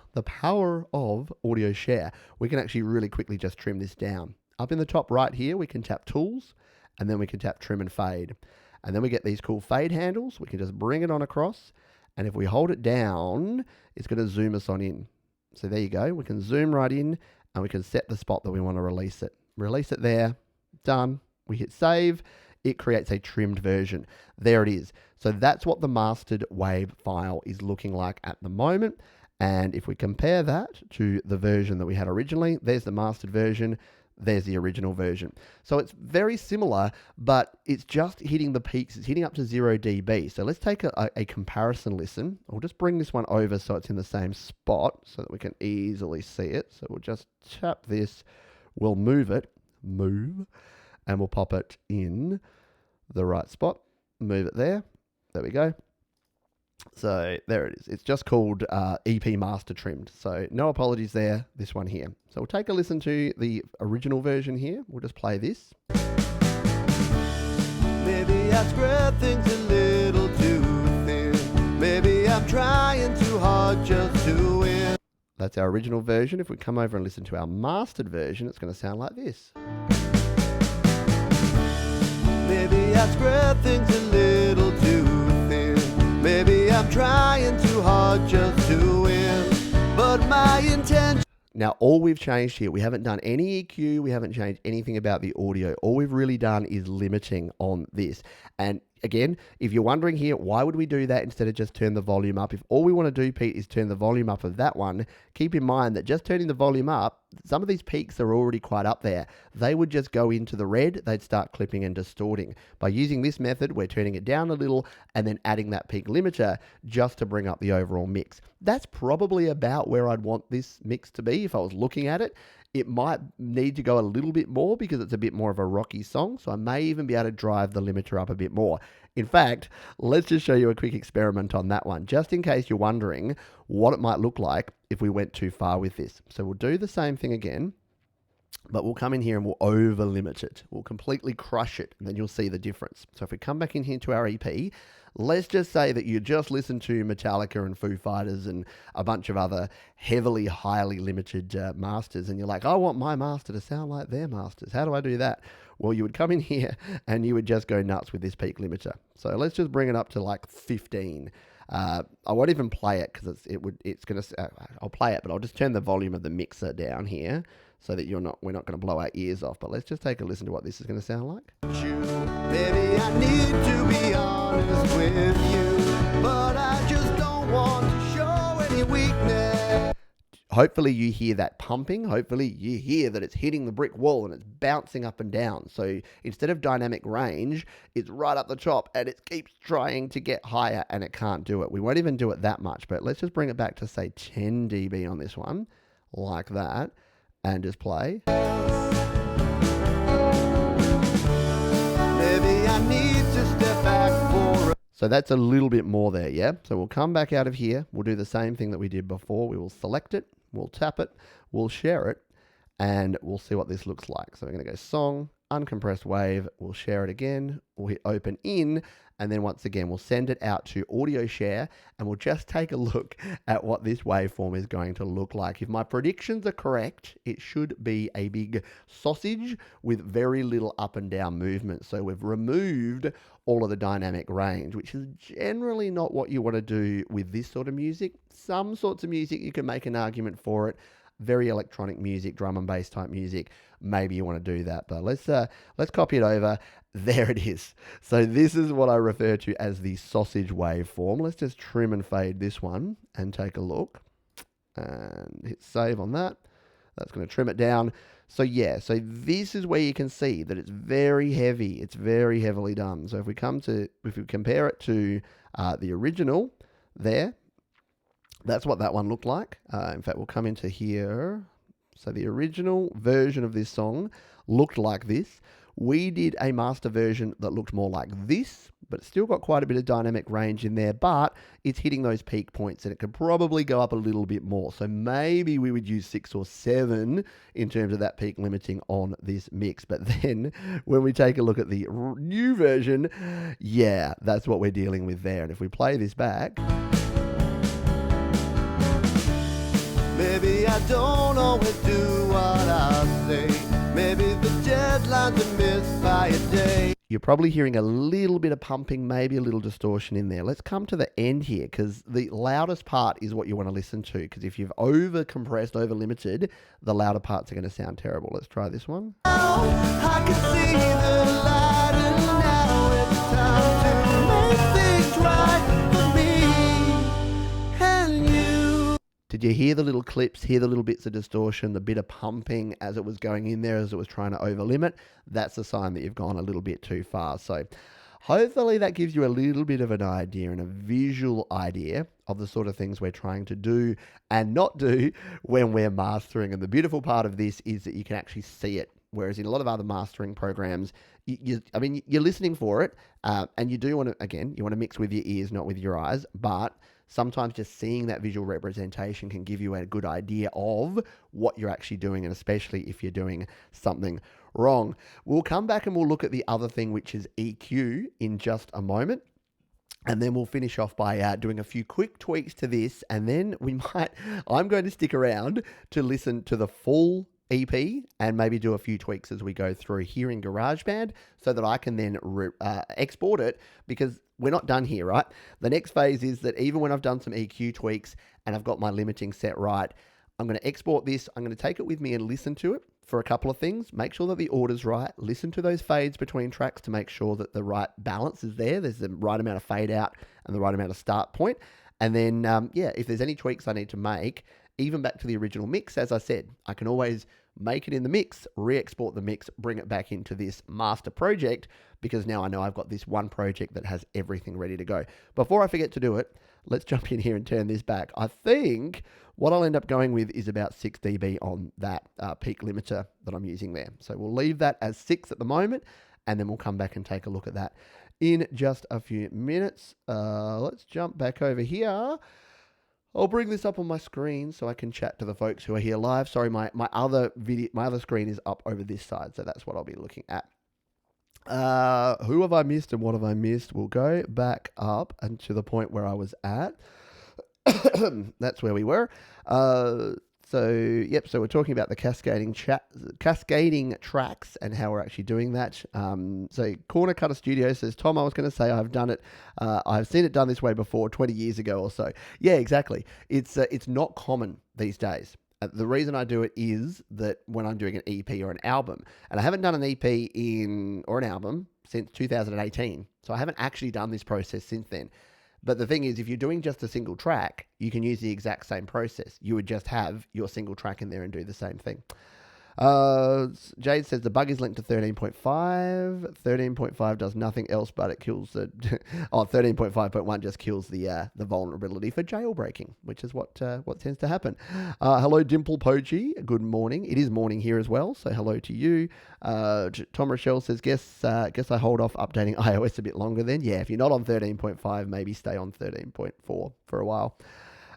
of audio share. We can actually really quickly just trim this down. Up in the top right here, we can tap tools, and then we can tap trim and fade. And then we get these cool fade handles. We can just bring it on across. And if we hold it down, it's going to zoom us on in. So there you go. We can zoom right in and we can set the spot that we want to release it. Release it there. Done. We hit save. It creates a trimmed version. There it is. So that's what the mastered wave file is looking like at the moment. And if we compare that to the version that we had originally, there's the mastered version. There's the original version. So it's very similar, but it's just hitting the peaks. It's hitting up to 0 dB. So let's take a comparison listen. I'll just bring this one over so it's in the same spot so that we can easily see it. So we'll just tap this. We'll move it. Move. And we'll pop it in the right spot. Move it there. There we go. So there it is. It's just called EP Master Trimmed. So no apologies there, this one here. So we'll take a listen to the original version here. We'll just play this. Maybe I spread things a little too thin. Maybe I'm trying too hard just to win. That's our original version. If we come over and listen to our mastered version, it's going to sound like this. Maybe I spread things a little too thin. Maybe I'm trying too hard just to win. But my intention. Now, all we've changed here, we haven't done any EQ, we haven't changed anything about the audio. All we've really done is limiting on this. And again, if you're wondering here, why would we do that instead of just turn the volume up? If all we want to do, Pete, is turn the volume up of that one, keep in mind that just turning the volume up, some of these peaks are already quite up there. They would just go into the red, they'd start clipping and distorting. By using this method, we're turning it down a little and then adding that peak limiter just to bring up the overall mix. That's probably about where I'd want this mix to be if I was looking at it. It might need to go a little bit more because it's a bit more of a rocky song, so I may even be able to drive the limiter up a bit more. In fact, let's just show you a quick experiment on that one, just in case you're wondering what it might look like if we went too far with this. So we'll do the same thing again, but we'll come in here and we'll over limit it. We'll completely crush it, and then you'll see the difference. So if we come back in here to our EP, let's just say that you just listen to Metallica and Foo Fighters and a bunch of other heavily, highly limited masters, and you're like, I want my master to sound like their masters. How do I do that? Well, you would come in here and you would just go nuts with this peak limiter. So let's just bring it up to like 15. I won't even play it because I'll play it, but I'll just turn the volume of the mixer down here so that we're not going to blow our ears off. But let's just take a listen to what this is going to sound like. Maybe I need to be honest with you, but I just don't want to show any weakness. Hopefully you hear that pumping. Hopefully you hear that it's hitting the brick wall and it's bouncing up and down. So instead of dynamic range, it's right up the top and it keeps trying to get higher and it can't do it. We won't even do it that much, but let's just bring it back to say 10 dB on this one, like that, and just play. Maybe I need to step back for a... So that's a little bit more there, yeah? So we'll come back out of here. We'll do the same thing that we did before. We will select it. We'll tap it. We'll share it. And we'll see what this looks like. So we're going to go song, uncompressed wave. We'll share it again. We'll hit open in. And then once again, we'll send it out to audio share. And we'll just take a look at what this waveform is going to look like. If my predictions are correct, it should be a big sausage with very little up and down movement. So we've removed all of the dynamic range, which is generally not what you want to do with this sort of music. Some sorts of music, you can make an argument for it. Very electronic music, drum and bass type music, maybe you want to do that. But let's copy it over. There it is. So this is what I refer to as the sausage waveform. Let's just trim and fade this one and take a look. And hit save on that. That's going to trim it down. So yeah, so this is where you can see that it's very heavy. It's very heavily done. So if we compare it to the original there, that's what that one looked like. In fact, we'll come into here. So the original version of this song looked like this. We did a master version that looked more like this, but it's still got quite a bit of dynamic range in there, but it's hitting those peak points and it could probably go up a little bit more. So maybe we would use 6 or 7 in terms of that peak limiting on this mix. But then when we take a look at the new version, yeah, that's what we're dealing with there. And if we play this back... Maybe I don't always do what I say. Maybe the deadlines are missed by a day. You're probably hearing a little bit of pumping, maybe a little distortion in there. Let's come to the end here because the loudest part is what you want to listen to, because if you've over compressed, over limited, the louder parts are going to sound terrible. Let's try this one. I can see the light and now it's time to make things right for me and you. Did you hear the little clips, hear the little bits of distortion, the bit of pumping as it was going in there, as it was trying to over limit? That's a sign that you've gone a little bit too far. So hopefully that gives you a little bit of an idea and a visual idea of the sort of things we're trying to do and not do when we're mastering. And the beautiful part of this is that you can actually see it. Whereas in a lot of other mastering programs, you're listening for it, and you do want to, again, you want to mix with your ears, not with your eyes, but sometimes just seeing that visual representation can give you a good idea of what you're actually doing, and especially if you're doing something wrong. We'll come back and we'll look at the other thing, which is EQ, in just a moment. And then we'll finish off by doing a few quick tweaks to this, and then I'm going to stick around to listen to the full EP and maybe do a few tweaks as we go through here in GarageBand so that I can then export it, because we're not done here, right? The next phase is that even when I've done some EQ tweaks and I've got my limiting set right, I'm going to export this. I'm going to take it with me and listen to it for a couple of things. Make sure that the order's right. Listen to those fades between tracks to make sure that the right balance is there. There's the right amount of fade out and the right amount of start point. And then, if there's any tweaks I need to make, even back to the original mix, as I said, I can always make it in the mix, re-export the mix, bring it back into this master project, because now I know I've got this one project that has everything ready to go. Before I forget to do it, let's jump in here and turn this back. I think what I'll end up going with is about 6 dB on that peak limiter that I'm using there. So we'll leave that as 6 at the moment, and then we'll come back and take a look at that in just a few minutes. Let's jump back over here. I'll bring this up on my screen so I can chat to the folks who are here live. Sorry, my other screen is up over this side, so that's what I'll be looking at. Who have I missed and what have I missed? We'll go back up and to the point where I was at. That's where we were. So we're talking about the cascading tracks and how we're actually doing that. So Corner Cutter Studio says, Tom, I was going to say I've done it. I've seen it done this way before, 20 years ago or so. Yeah, exactly. It's not common these days. The reason I do it is that when I'm doing an EP or an album, and I haven't done an EP or an album since 2018, so I haven't actually done this process since then. But the thing is, if you're doing just a single track, you can use the exact same process. You would just have your single track in there and do the same thing. Jade says the bug is linked to 13.5. 13.5 does nothing else, but it kills the... 13.5.1 just kills the vulnerability for jailbreaking, which is what tends to happen. Hello, Dimple Pochi. Good morning. It is morning here as well, so hello to you. Tom Rochelle says, guess I hold off updating iOS a bit longer then. Yeah, if you're not on 13.5, maybe stay on 13.4 for a while.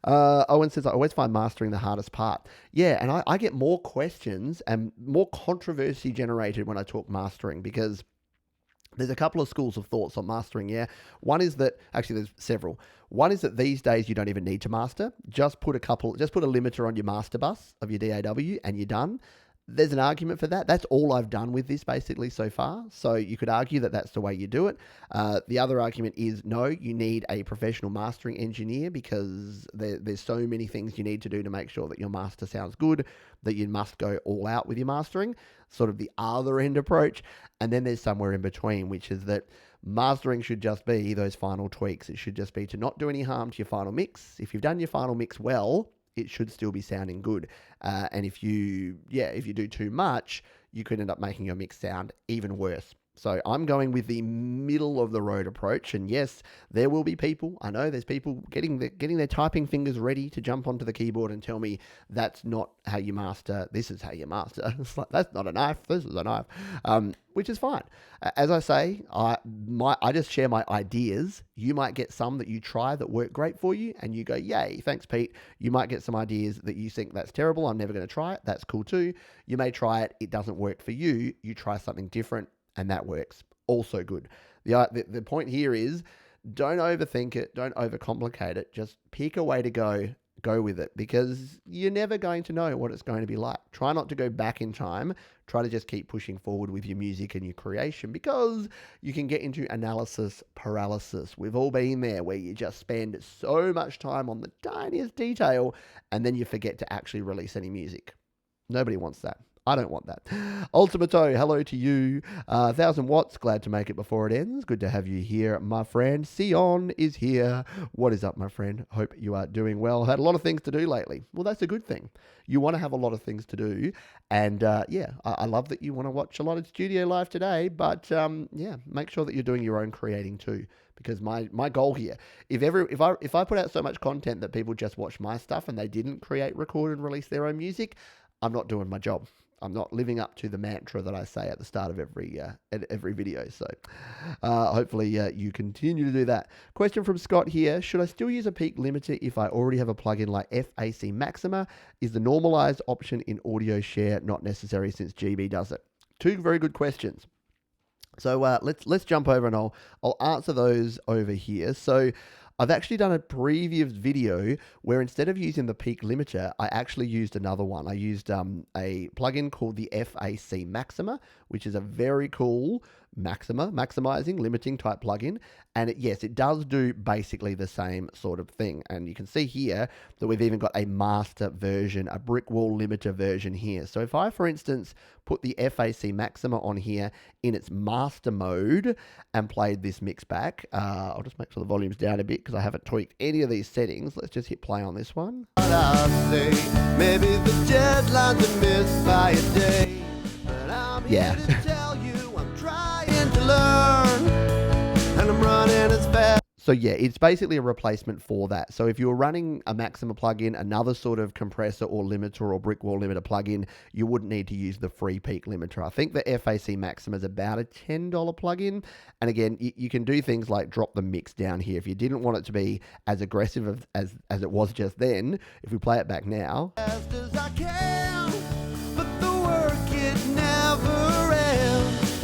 Owen says, I always find mastering the hardest part. Yeah, and I get more questions and more controversy generated when I talk mastering, because there's a couple of schools of thoughts on mastering, yeah. One is that, actually there's several. One is that these days you don't even need to master. Just put a limiter on your master bus of your DAW and you're done. There's an argument for that. That's all I've done with this basically so far. So you could argue that that's the way you do it. The other argument is no, you need a professional mastering engineer, because there's so many things you need to do to make sure that your master sounds good, that you must go all out with your mastering, sort of the other end approach. And then there's somewhere in between, which is that mastering should just be those final tweaks. It should just be to not do any harm to your final mix. If you've done your final mix well, it should still be sounding good. And if you do too much, you could end up making your mix sound even worse. So I'm going with the middle of the road approach. And yes, there will be people, I know there's people getting their typing fingers ready to jump onto the keyboard and tell me that's not how you master, this is how you master. It's like, that's not a knife, this is a knife, which is fine. As I say, I just share my ideas. You might get some that you try that work great for you and you go, yay, thanks Pete. You might get some ideas that you think that's terrible, I'm never going to try it. That's cool too. You may try it, it doesn't work for you. You try something different, and that works. Also good. The point here is, don't overthink it. Don't overcomplicate it. Just pick a way to go go with it, because you're never going to know what it's going to be like. Try not to go back in time. Try to just keep pushing forward with your music and your creation, because you can get into analysis paralysis. We've all been there, where you just spend so much time on the tiniest detail and then you forget to actually release any music. Nobody wants that. I don't want that. Ultimato, hello to you. 1,000 watts, glad to make it before it ends. Good to have you here, my friend. Sion is here. What is up, my friend? Hope you are doing well. Had a lot of things to do lately. Well, that's a good thing. You want to have a lot of things to do. And I love that you want to watch a lot of studio live today. But make sure that you're doing your own creating too. Because my goal here, if I put out so much content that people just watch my stuff and they didn't create, record, and release their own music, I'm not doing my job. I'm not living up to the mantra that I say at the start of every video. So hopefully you continue to do that. Question from Scott here. Should I still use a peak limiter if I already have a plugin like FAC Maxima? Is the normalized option in audio share not necessary since GB does it? Two very good questions. So let's jump over and I'll answer those over here. So I've actually done a previous video where instead of using the peak limiter, I actually used another one. I used a plugin called the FAC Maxima, which is a very cool maximizing, limiting type plugin. And yes, it does do basically the same sort of thing. And you can see here that we've even got a master version, a brick wall limiter version here. So if I, for instance, put the FAC Maxima on here in its master mode and played this mix back, I'll just make sure the volume's down a bit because I haven't tweaked any of these settings. Let's just hit play on this one. Maybe the deadlines are missed by a day, but I'm Yeah. here to tell you I'm trying to learn, and I'm running as fast. So yeah, it's basically a replacement for that. So if you're running a Maxima plugin, another sort of compressor or limiter or brick wall limiter plugin, you wouldn't need to use the free peak limiter. I think the FAC Maxima is about a $10 plugin. And again, you can do things like drop the mix down here. If you didn't want it to be as aggressive as it was just then, if we play it back now. Fast as I can, but the work it never ends,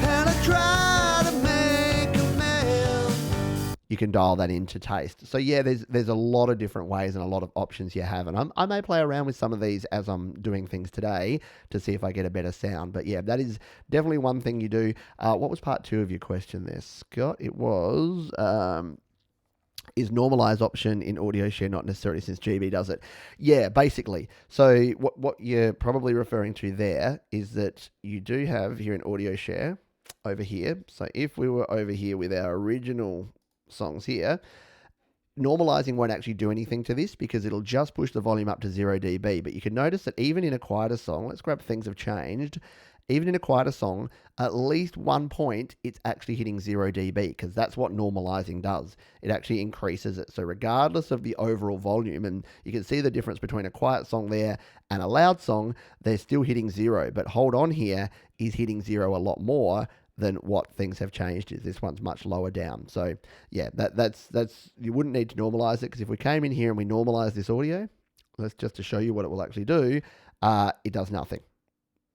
and I try to make amends. You can dial that into taste. So yeah, there's a lot of different ways and a lot of options you have. And I may play around with some of these as I'm doing things today to see if I get a better sound. But yeah, that is definitely one thing you do. What was part 2 of your question there, Scott? It was... is normalized option in audio share not necessarily since GB does it? Yeah, basically. So what you're probably referring to there is that you do have here in audio share over here. So if we were over here with our original songs here, normalizing won't actually do anything to this because it'll just push the volume up to 0 dB. But you can notice that even in a quieter song, let's grab Things Have Changed, even in a quieter song, at least one point, it's actually hitting 0 dB because that's what normalizing does. It actually increases it. So regardless of the overall volume, and you can see the difference between a quiet song there and a loud song, they're still hitting 0. But Hold On here is hitting 0 a lot more than what Things Have Changed is. This one's much lower down. So yeah, that's you wouldn't need to normalize it, because if we came in here and we normalize this audio, let's just to show you what it will actually do, it does nothing.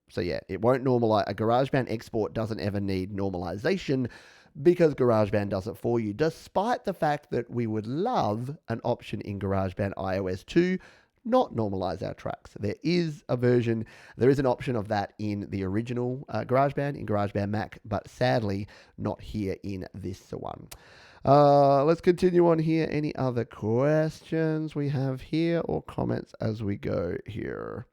So yeah, it won't normalize. A GarageBand export doesn't ever need normalization because GarageBand does it for you, despite the fact that we would love an option in GarageBand iOS to not normalize our tracks. There is an option of that in the original GarageBand, in GarageBand Mac, but sadly not here in this one. Let's continue on here. Any other questions we have here or comments as we go here?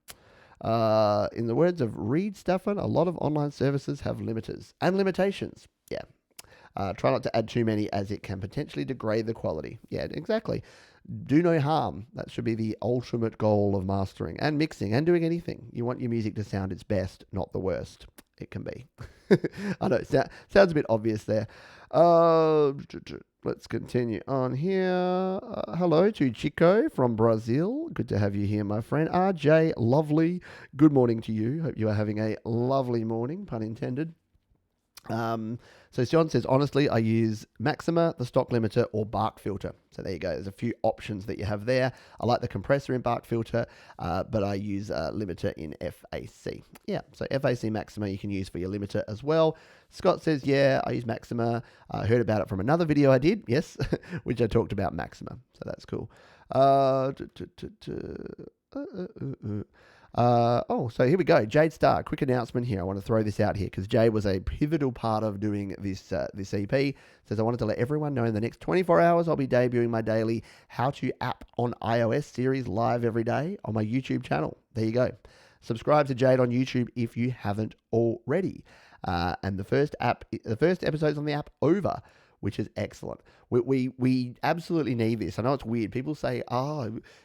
In the words of Reed Stafford, a lot of online services have limiters and limitations. Yeah. Try not to add too many as it can potentially degrade the quality. Yeah, exactly. Do no harm. That should be the ultimate goal of mastering and mixing and doing anything. You want your music to sound its best, not the worst. It can be. I know, sounds a bit obvious there. Let's continue on here. Hello to Chico from Brazil. Good to have you here, my friend. RJ, lovely. Good morning to you. Hope you are having a lovely morning, pun intended. So John says, honestly, I use Maxima, the stock limiter, or Bark filter. So there you go. There's a few options that you have there. I like the compressor in Bark filter, but I use limiter in FAC. Yeah, so FAC Maxima you can use for your limiter as well. Scott says, yeah, I use Maxima. I heard about it from another video I did, yes, which I talked about Maxima. So that's cool. So here we go. Jade Star, quick announcement here. I want to throw this out here because Jade was a pivotal part of doing this EP. Says, I wanted to let everyone know in the next 24 hours I'll be debuting my daily How To App on iOS series live every day on my YouTube channel. There you go. Subscribe to Jade on YouTube if you haven't already. And the first episode's on the app over, which is excellent. We absolutely need this. I know it's weird. People say,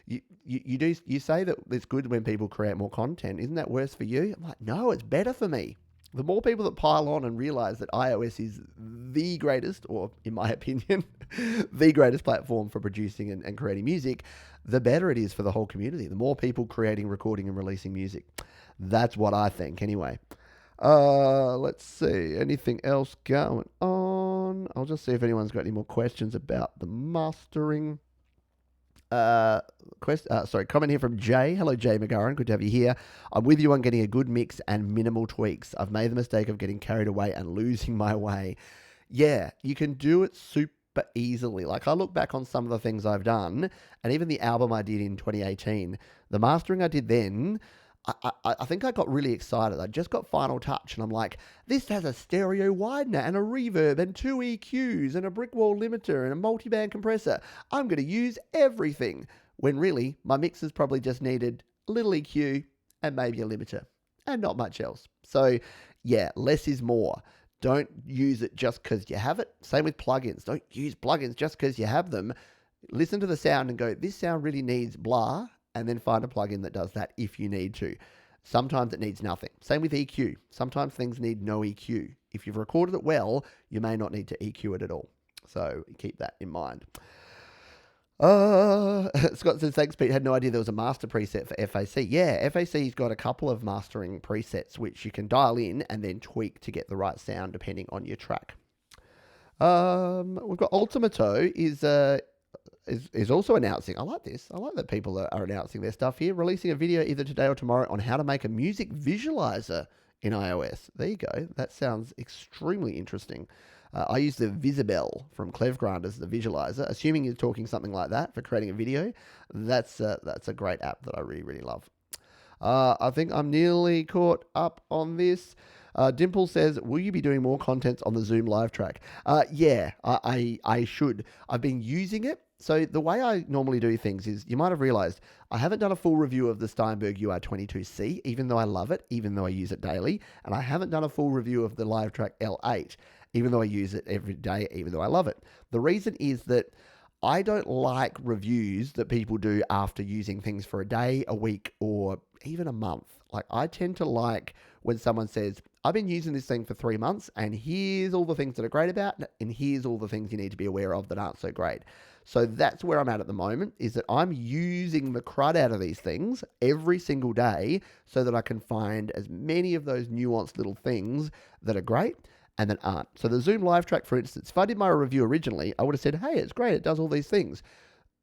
you say that it's good when people create more content. Isn't that worse for you? I'm like, no, it's better for me. The more people that pile on and realize that iOS is the greatest, or in my opinion, the greatest platform for producing and creating music, the better it is for the whole community. The more people creating, recording, and releasing music. That's what I think anyway. Let's see. Anything else going on? I'll just see if anyone's got any more questions about the mastering. Comment here from Jay. Hello, Jay McGarren. Good to have you here. I'm with you on getting a good mix and minimal tweaks. I've made the mistake of getting carried away and losing my way. Yeah, you can do it super easily. Like I look back on some of the things I've done, and even the album I did in 2018, the mastering I did then, I think I got really excited. I just got Final Touch and I'm like, this has a stereo widener and a reverb and 2 EQs and a brick wall limiter and a multiband compressor. I'm going to use everything. When really, my mixers probably just needed a little EQ and maybe a limiter and not much else. So yeah, less is more. Don't use it just because you have it. Same with plugins. Don't use plugins just because you have them. Listen to the sound and go, this sound really needs blah. And then find a plugin that does that if you need to. Sometimes it needs nothing. Same with EQ. Sometimes things need no EQ. If you've recorded it well, you may not need to EQ it at all. So keep that in mind. Scott says, thanks, Pete. Had no idea there was a master preset for FAC. Yeah, FAC's got a couple of mastering presets which you can dial in and then tweak to get the right sound depending on your track. We've got Ultimato is also announcing. I like this. I like that people are announcing their stuff here. Releasing a video either today or tomorrow on how to make a music visualizer in iOS. There you go. That sounds extremely interesting. I use the Visibel from Clevgrand as the visualizer. Assuming you're talking something like that for creating a video, that's a great app that I really, really love. I think I'm nearly caught up on this. Dimple says, will you be doing more content on the Zoom live track? Yeah, I should. I've been using it. So the way I normally do things is, you might have realized, I haven't done a full review of the Steinberg UR22C, even though I love it, even though I use it daily. And I haven't done a full review of the live track L8, even though I use it every day, even though I love it. The reason is that I don't like reviews that people do after using things for a day, a week, or even a month. Like, I tend to like when someone says, I've been using this thing for 3 months, and here's all the things that are great about it, and here's all the things you need to be aware of that aren't so great. So that's where I'm at the moment, is that I'm using the crud out of these things every single day so that I can find as many of those nuanced little things that are great and that aren't. So the Zoom live track, for instance, if I did my review originally, I would have said, hey, it's great, it does all these things.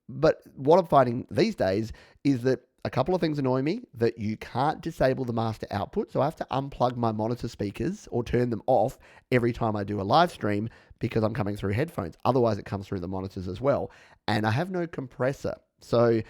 But what I'm finding these days is that a couple of things annoy me, that you can't disable the master output. So I have to unplug my monitor speakers or turn them off every time I do a live stream because I'm coming through headphones. Otherwise, it comes through the monitors as well. And I have no compressor. So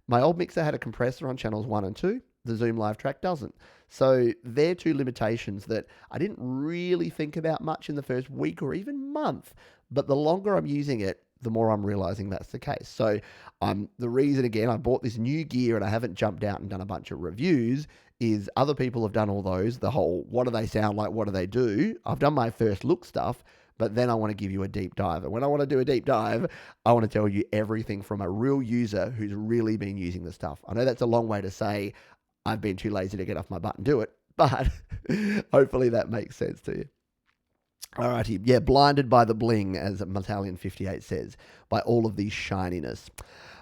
my old mixer had a compressor on channels 1 and 2. The Zoom live track doesn't. So they're two limitations that I didn't really think about much in the first week or even month. But the longer I'm using it, the more I'm realizing that's the case. So the reason, again, I bought this new gear and I haven't jumped out and done a bunch of reviews is other people have done all those, the whole, what do they sound like? What do they do? I've done my first look stuff, but then I want to give you a deep dive. And when I want to do a deep dive, I want to tell you everything from a real user who's really been using the stuff. I know that's a long way to say I've been too lazy to get off my butt and do it, but hopefully that makes sense to you. Alrighty, yeah, blinded by the bling, as Metallion58 says, by all of the shininess.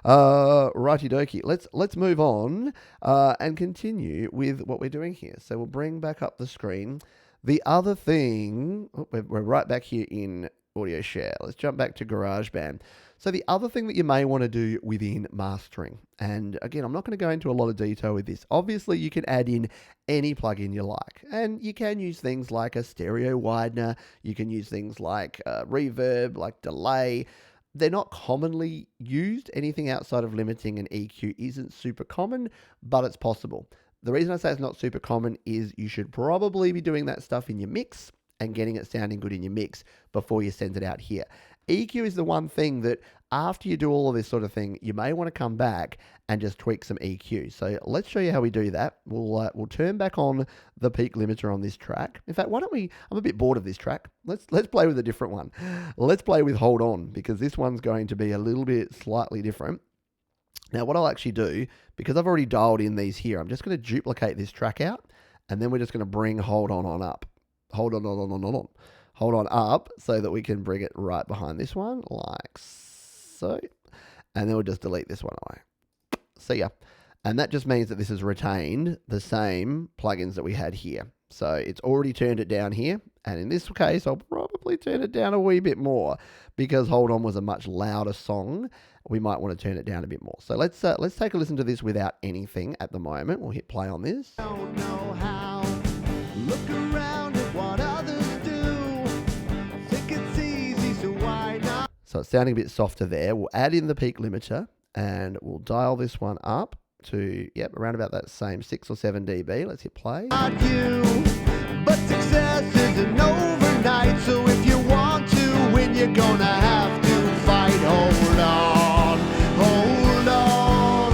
Righty dokie, let's move on and continue with what we're doing here. So we'll bring back up the screen The other thing, we're right back here in Audio Share. Let's jump back to GarageBand. So the other thing that you may want to do within mastering, and again, I'm not going to go into a lot of detail with this. Obviously, you can add in any plugin you like, and you can use things like a stereo widener. You can use things like reverb, like delay. They're not commonly used. Anything outside of limiting and EQ isn't super common, but it's possible. The reason I say it's not super common is you should probably be doing that stuff in your mix and getting it sounding good in your mix before you send it out here. EQ is the one thing that after you do all of this sort of thing, you may want to come back and just tweak some EQ. So let's show you how we do that. We'll turn back on the peak limiter on this track. In fact, why don't we, I'm a bit bored of this track. Let's play with a different one. Let's play with Hold On, because this one's going to be a little bit slightly different. Now what I'll actually do, because I've already dialed in these here, I'm just going to duplicate this track out, and then we're just going to bring Hold On up. Hold on up so that we can bring it right behind this one, like so. And then we'll just delete this one away. See ya. And that just means that this has retained the same plugins that we had here. So it's already turned it down here. And in this case, I'll probably turn it down a wee bit more, because Hold On was a much louder song. We might want to turn it down a bit more. So let's take a listen to this without anything at the moment. We'll hit play on this. Don't know how. Look around at what others do. Think it's easy, so why not? So it's sounding a bit softer there. We'll add in the peak limiter and we'll dial this one up to, around about that same 6 or 7 dB. Let's hit play. Not you, but success isn't overnight. So if you want to win, you're gonna have to fight. Hold on, hold on.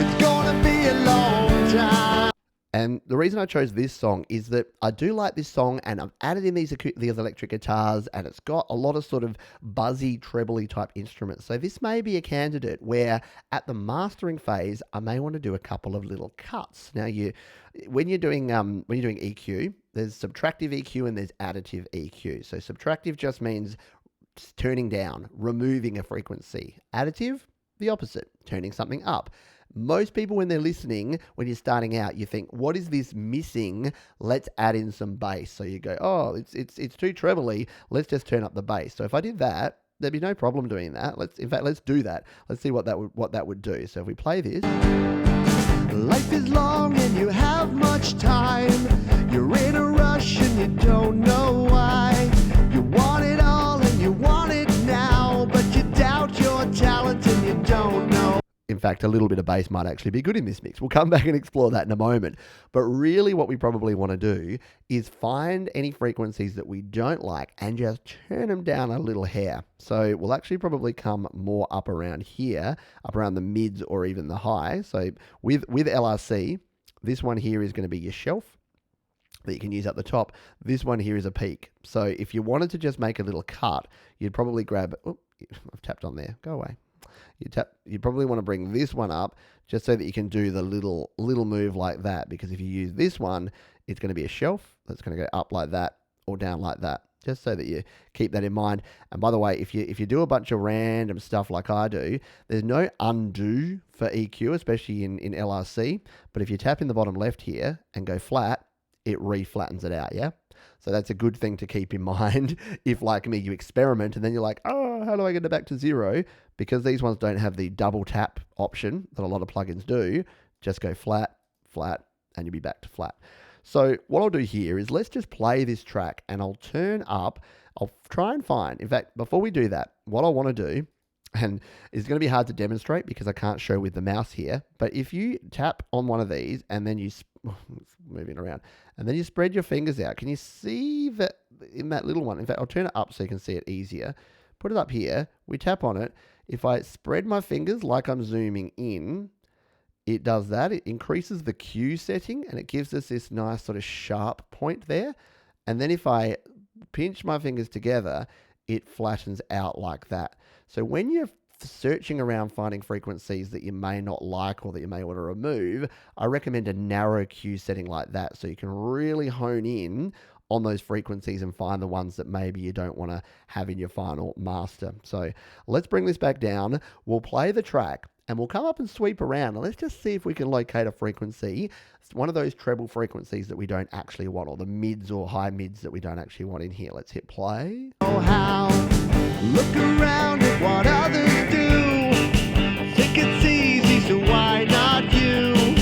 It's gonna be a long time. And the reason I chose this song is that I do like this song, and I've added in these electric guitars, and it's got a lot of sort of buzzy, trebly type instruments. So this may be a candidate where at the mastering phase, I may want to do a couple of little cuts. Now when you're doing EQ, there's subtractive EQ and there's additive EQ. So subtractive just means turning down, removing a frequency. Additive, the opposite, turning something up. Most people, when they're listening, when you're starting out, you think, what is this missing? Let's add in some bass. So you go, oh, it's too trebly. Let's just turn up the bass. So if I did that, there'd be no problem doing that. Let's do that. Let's see what that would do. So if we play this. Life is long and you have much time. You're in a rush and you don't know why. You want it all and you want it now, but you doubt your talent and you don't know. In fact, a little bit of bass might actually be good in this mix. We'll come back and explore that in a moment. But really what we probably want to do is find any frequencies that we don't like and just turn them down a little hair. So we'll actually probably come more up around here, up around the mids or even the high. So with LRC, this one here is going to be your shelf that you can use at the top. This one here is a peak. So if you wanted to just make a little cut, you'd probably grab, oh, I've tapped on there, go away. You probably want to bring this one up just so that you can do the little move like that, because if you use this one, it's going to be a shelf that's going to go up like that or down like that, just so that you keep that in mind. And by the way, if you do a bunch of random stuff like I do, there's no undo for EQ, especially in LRC. But if you tap in the bottom left here and go flat, it re-flattens it out, yeah? So that's a good thing to keep in mind if, like me, you experiment and then you're like, oh, how do I get it back to 0? Because these ones don't have the double tap option that a lot of plugins do. Just go flat, flat, and you'll be back to flat. So what I'll do here is let's just play this track and I'll turn up. I'll try and find, in fact, before we do that, what I want to do, and it's going to be hard to demonstrate because I can't show with the mouse here, but if you tap on one of these and then you, it's moving around, and then you spread your fingers out, can you see that in that little one? In fact, I'll turn it up so you can see it easier. Put it up here, we tap on it. If I spread my fingers like I'm zooming in, it does that. It increases the Q setting and it gives us this nice sort of sharp point there. And then if I pinch my fingers together, it flattens out like that. So when you're searching around finding frequencies that you may not like or that you may want to remove, I recommend a narrow Q setting like that so you can really hone in on those frequencies and find the ones that maybe you don't want to have in your final master. So let's bring this back down. We'll play the track and we'll come up and sweep around. And let's just see if we can locate a frequency. It's one of those treble frequencies that we don't actually want, or the mids or high mids that we don't actually want in here. Let's hit play. Oh, how? Look around at what others do. Think it's easy, so why not you?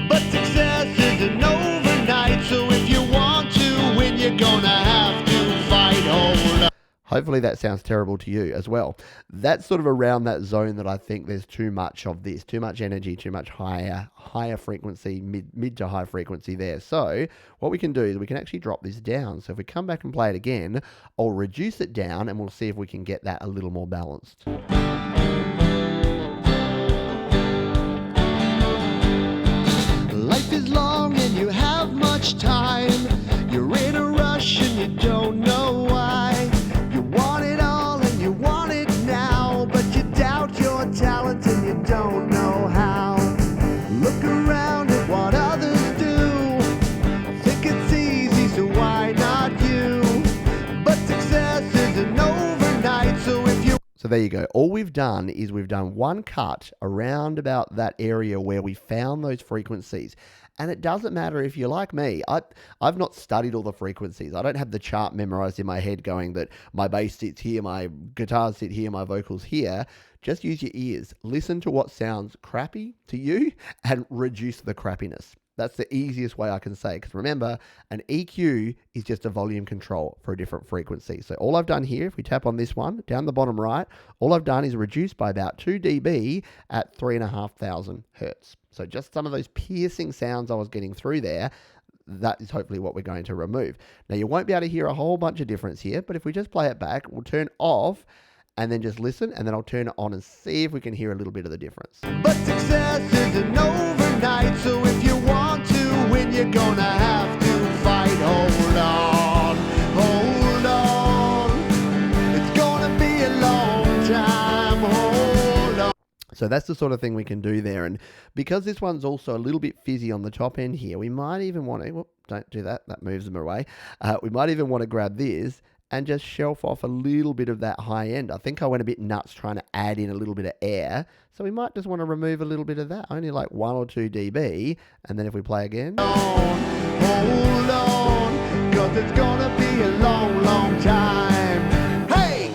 But success isn't overnight, so if you want to win, you're gonna have to fight. Hold up. Hopefully that sounds terrible to you as well. That's sort of around that zone that I think there's too much of this, too much energy, too much higher frequency, mid to high frequency there. So what we can do is we can actually drop this down. So if we come back and play it again, I'll reduce it down and we'll see if we can get that a little more balanced. Life is long and you have much time. You're in a rush and you don't know why. You want it all and you want it now, but you doubt your talent and you don't know how. Look around at what others do. Think it's easy, so why not you? But success isn't overnight, so if you... So there you go. All we've done is we've done one cut around about that area where we found those frequencies. And it doesn't matter if you're like me. I've not studied all the frequencies. I don't have the chart memorized in my head going that my bass sits here, my guitars sit here, my vocals here. Just use your ears. Listen to what sounds crappy to you and reduce the crappiness. That's the easiest way I can say. Because remember, an EQ is just a volume control for a different frequency. So all I've done here, if we tap on this one, down the bottom right, all I've done is reduce by about 2 dB at 3,500 hertz. So just some of those piercing sounds I was getting through there, that is hopefully what we're going to remove. Now you won't be able to hear a whole bunch of difference here, but if we just play it back, we'll turn off and then just listen, and then I'll turn it on and see if we can hear a little bit of the difference. But success isn't overnight, so if you want to win, you're gonna have to fight. Hold on, hold on. It's gonna be a long time. Hold on. So that's the sort of thing we can do there. And because this one's also a little bit fizzy on the top end here, we might even want to, whoop, don't do that, that moves them away. We might even want to grab this and just shelf off a little bit of that high end. I think I went a bit nuts trying to add in a little bit of air. So we might just want to remove a little bit of that, only like 1 or 2 dB. And then if we play again. Hold on, 'cause it's gonna be a long, long time. Hey!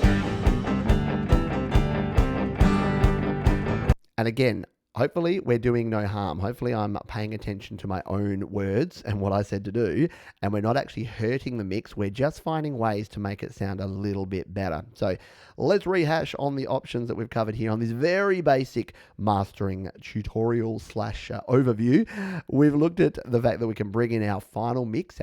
And again, hopefully we're doing no harm. Hopefully I'm paying attention to my own words and what I said to do, and we're not actually hurting the mix. We're just finding ways to make it sound a little bit better. So let's rehash on the options that we've covered here on this very basic mastering tutorial slash overview. We've looked at the fact that we can bring in our final mix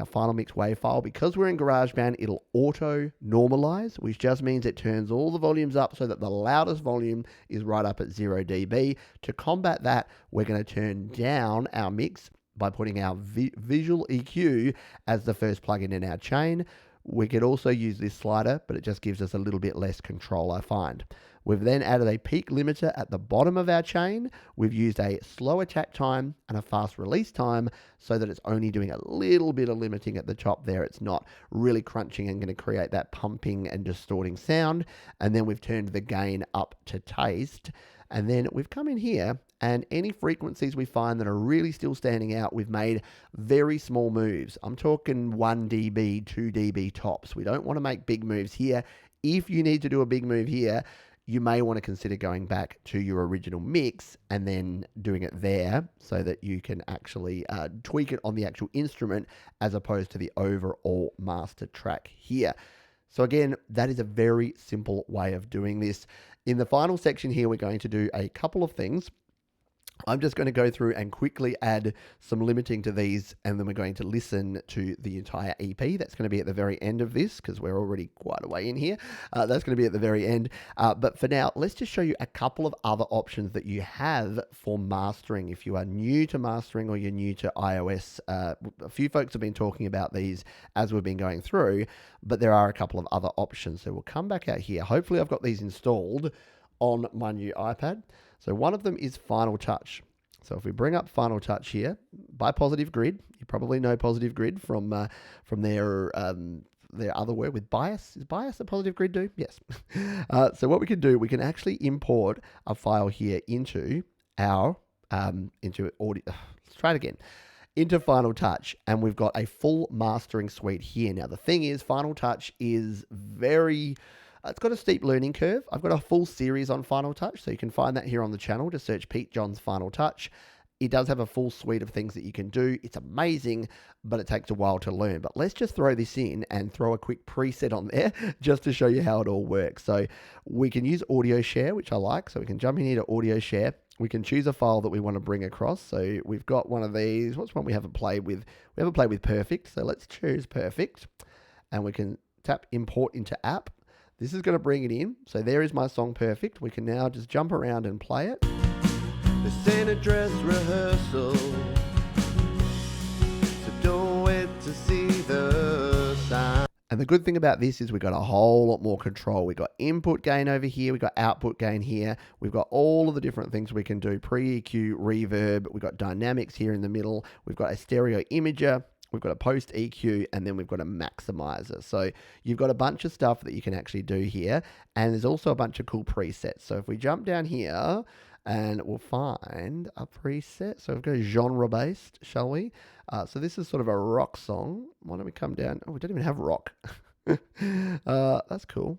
wave file. Because we're in GarageBand, it'll auto normalize, which just means it turns all the volumes up so that the loudest volume is right up at 0 dB. To combat that, we're going to turn down our mix by putting our visual EQ as the first plugin in our chain. We could also use this slider, but it just gives us a little bit less control, I find. We've then added a peak limiter at the bottom of our chain. We've used a slow attack time and a fast release time so that it's only doing a little bit of limiting at the top there. It's not really crunching and going to create that pumping and distorting sound. And then we've turned the gain up to taste. And then we've come in here, and any frequencies we find that are really still standing out, we've made very small moves. I'm talking 1 dB, 2 dB tops. We don't want to make big moves here. If you need to do a big move here, you may want to consider going back to your original mix and then doing it there so that you can actually tweak it on the actual instrument as opposed to the overall master track here. So again, that is a very simple way of doing this. In the final section here, we're going to do a couple of things. I'm just going to go through and quickly add some limiting to these, and then we're going to listen to the entire EP. That's going to be at the very end of this because we're already quite a way in here. That's going to be at the very end. But for now, let's just show you a couple of other options that you have for mastering. If you are new to mastering or you're new to iOS, a few folks have been talking about these as we've been going through, but there are a couple of other options. So we'll come back out here. Hopefully I've got these installed on my new iPad. So one of them is Final Touch. So if we bring up Final Touch here by Positive Grid, you probably know Positive Grid from their other work with Bias. Is Bias a Positive Grid do? Yes. So what we can do, we can actually import a file here into our into audio. Let's try it again. Into Final Touch, and we've got a full mastering suite here. Now, the thing is, Final Touch is very, it's got a steep learning curve. I've got a full series on Final Touch, so you can find that here on the channel. Just search Pete John's Final Touch. It does have a full suite of things that you can do. It's amazing, but it takes a while to learn. But let's just throw this in and throw a quick preset on there just to show you how it all works. So we can use Audio Share, which I like. So we can jump in here to Audio Share. We can choose a file that we want to bring across. So we've got one of these. What's one we haven't played with? We haven't played with Perfect. So let's choose Perfect. And we can tap Import into App. This is going to bring it in. So there is my song Perfect. We can now just jump around and play it. This ain't a dress rehearsal, so don't wait to see the sign. And the good thing about this is we've got a whole lot more control. We've got input gain over here. We've got output gain here. We've got all of the different things we can do. Pre-EQ, reverb. We've got dynamics here in the middle. We've got a stereo imager. We've got a post EQ, and then we've got a maximizer. So you've got a bunch of stuff that you can actually do here. And there's also a bunch of cool presets. So if we jump down here, and we'll find a preset. So we'll go genre-based, shall we? So this is sort of a rock song. Why don't we come down? Oh, we don't even have rock. That's cool.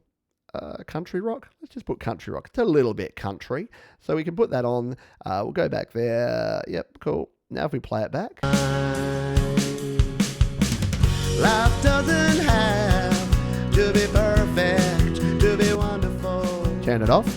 Country rock. Let's just put country rock. It's a little bit country. So we can put that on. We'll go back there. Yep, cool. Now if we play it back. Life doesn't have to be perfect, to be wonderful. Turn it off.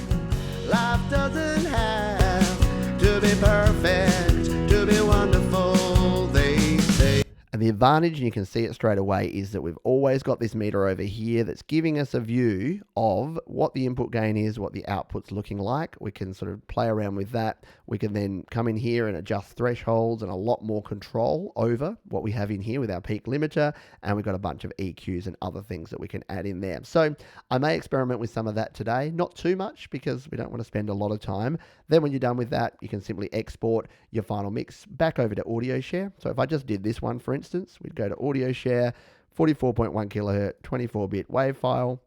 Life doesn't have to be perfect, to be wonderful, they say. And the advantage, and you can see it straight away, is that we've always got this meter over here that's giving us a view of what the input gain is, what the output's looking like. We can sort of play around with that. We can then come in here and adjust thresholds and a lot more control over what we have in here with our peak limiter. And we've got a bunch of EQs and other things that we can add in there. So I may experiment with some of that today. Not too much because we don't want to spend a lot of time. Then when you're done with that, you can simply export your final mix back over to Audio Share. So if I just did this one, for instance, we'd go to Audio Share, 44.1 kilohertz, 24-bit WAV file.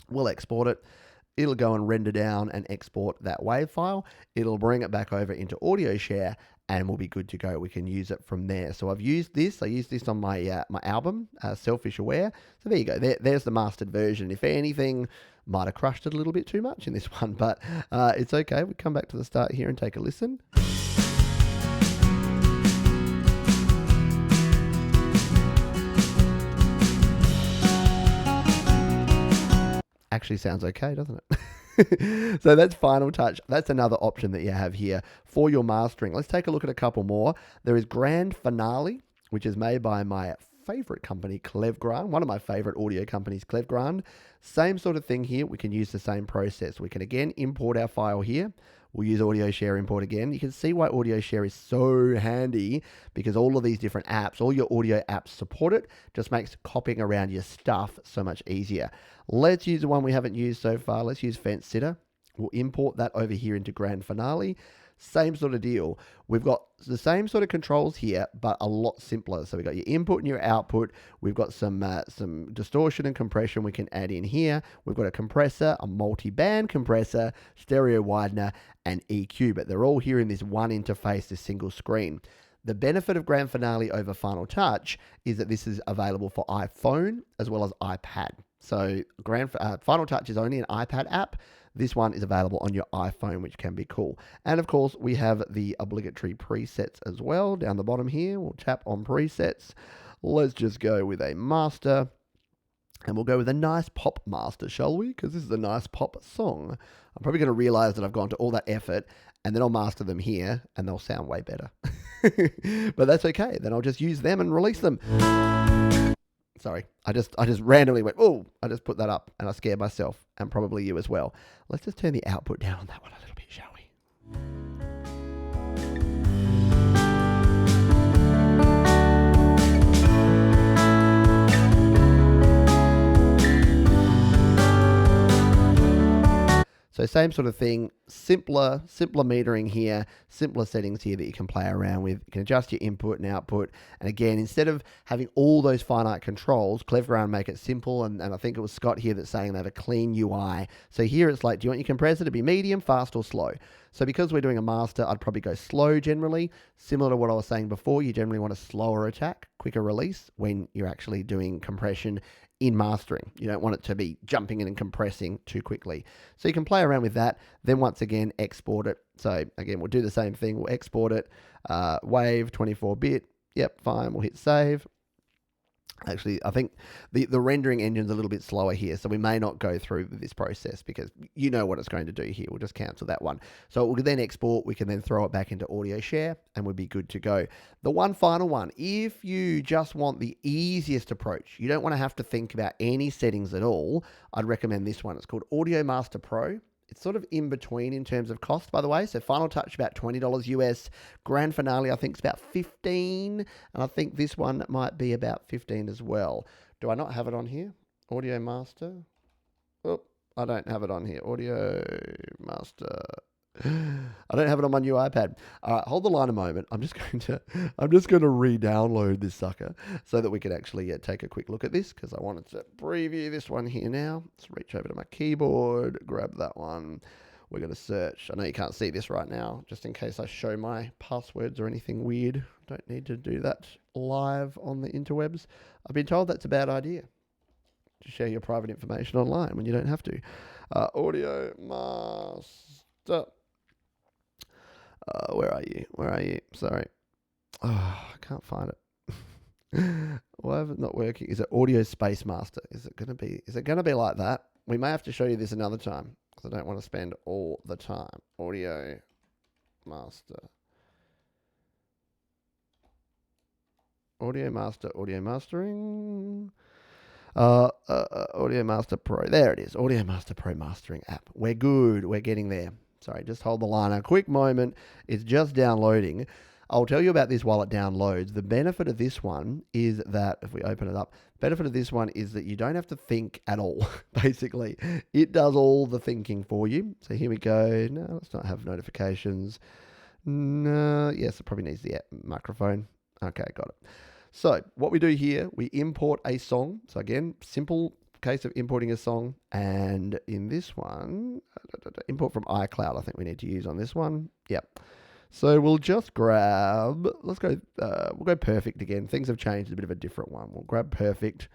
We'll export it. It'll go and render down and export that WAV file. It'll bring it back over into Audio Share, and we'll be good to go. We can use it from there. So I've used this. I used this on my my album, Selfish Aware. So there you go. There's the mastered version. If anything, might have crushed it a little bit too much in this one, but it's okay. We come back to the start here and take a listen. Actually sounds okay, doesn't it? So that's Final Touch. That's another option that you have here for your mastering. Let's take a look at a couple more. There is Grand Finale, which is made by my favorite company, GarageBand, one of my favorite audio companies, GarageBand. Same sort of thing here. We can use the same process. We can again import our file here. We'll use Audio Share import again. You can see why Audio Share is so handy because all of these different apps, all your audio apps support it. Just makes copying around your stuff so much easier. Let's use the one we haven't used so far. Let's use Fence Sitter. We'll import that over here into Grand Finale. Same sort of deal. We've got the same sort of controls here, but a lot simpler. So we've got your input and your output. We've got some distortion and compression we can add in here. We've got a compressor, a multi-band compressor, stereo widener, and EQ. But they're all here in this one interface, this single screen. The benefit of Grand Finale over Final Touch is that this is available for iPhone as well as iPad. So Final Touch is only an iPad app. This one is available on your iPhone, which can be cool. And of course, we have the obligatory presets as well. Down the bottom here, we'll tap on presets. Let's just go with a master. And we'll go with a nice pop master, shall we? Because this is a nice pop song. I'm probably going to realize that I've gone to all that effort, and then I'll master them here, and they'll sound way better. But that's okay. Then I'll just use them and release them. Sorry, I just randomly went, oh, I just put that up and I scared myself and probably you as well. Let's just turn the output down on that one a little bit, shall we? So same sort of thing, simpler metering here, simpler settings here that you can play around with. You can adjust your input and output. And again, instead of having all those finite controls, Clever make it simple. And I think it was Scott here that's saying they have a clean UI. So here it's like, do you want your compressor to be medium, fast, or slow? So because we're doing a master, I'd probably go slow generally. Similar to what I was saying before, you generally want a slower attack, quicker release when you're actually doing compression in mastering. You don't want it to be jumping in and compressing too quickly. So you can play around with that. Then once again, export it. So again, we'll do the same thing. We'll export it. Wave 24-bit. Yep, fine. We'll hit save. Actually, I think the rendering engine's a little bit slower here, so we may not go through this process because you know what it's going to do here. We'll just cancel that one. So we'll then export. We can then throw it back into Audio Share, and we'll be good to go. The one final one, if you just want the easiest approach, you don't want to have to think about any settings at all, I'd recommend this one. It's called Audio Master Pro. It's sort of in between in terms of cost, by the way. So Final Touch, about $20 US. Grand Finale, I think, is about $15. And I think this one might be about $15 as well. Do I not have it on here? Audio Master. Oh, I don't have it on here. Audio Master. I don't have it on my new iPad. All right, hold the line a moment. I'm just going to re-download this sucker so that we can actually take a quick look at this, because I wanted to preview this one here now. Let's reach over to my keyboard, grab that one. We're going to search. I know you can't see this right now, just in case I show my passwords or anything weird. Don't need to do that live on the interwebs. I've been told that's a bad idea, to share your private information online when you don't have to. Audio Master. Where are you? Where are you? Sorry. Oh, I can't find it. Why is it not working? Is it Audio Space Master? Is it going to be like that? We may have to show you this another time, because I don't want to spend all the time. Audio Master. Audio Master, Audio Mastering. Audio Master Pro. There it is. Audio Master Pro Mastering app. We're good. We're getting there. Sorry, just hold the line a quick moment. It's just downloading. I'll tell you about this while it downloads. The benefit of this one is that, if we open it up, benefit of this one is that you don't have to think at all, basically. It does all the thinking for you. So here we go. No, let's not have notifications. No, yes, it probably needs the microphone. Okay, got it. So what we do here, we import a song. So again, simple case of importing a song, and in this one, import from iCloud, I think we need to use on this one. Yep. So we'll just grab, we'll go Perfect again. Things have changed, a bit of a different one. We'll grab Perfect.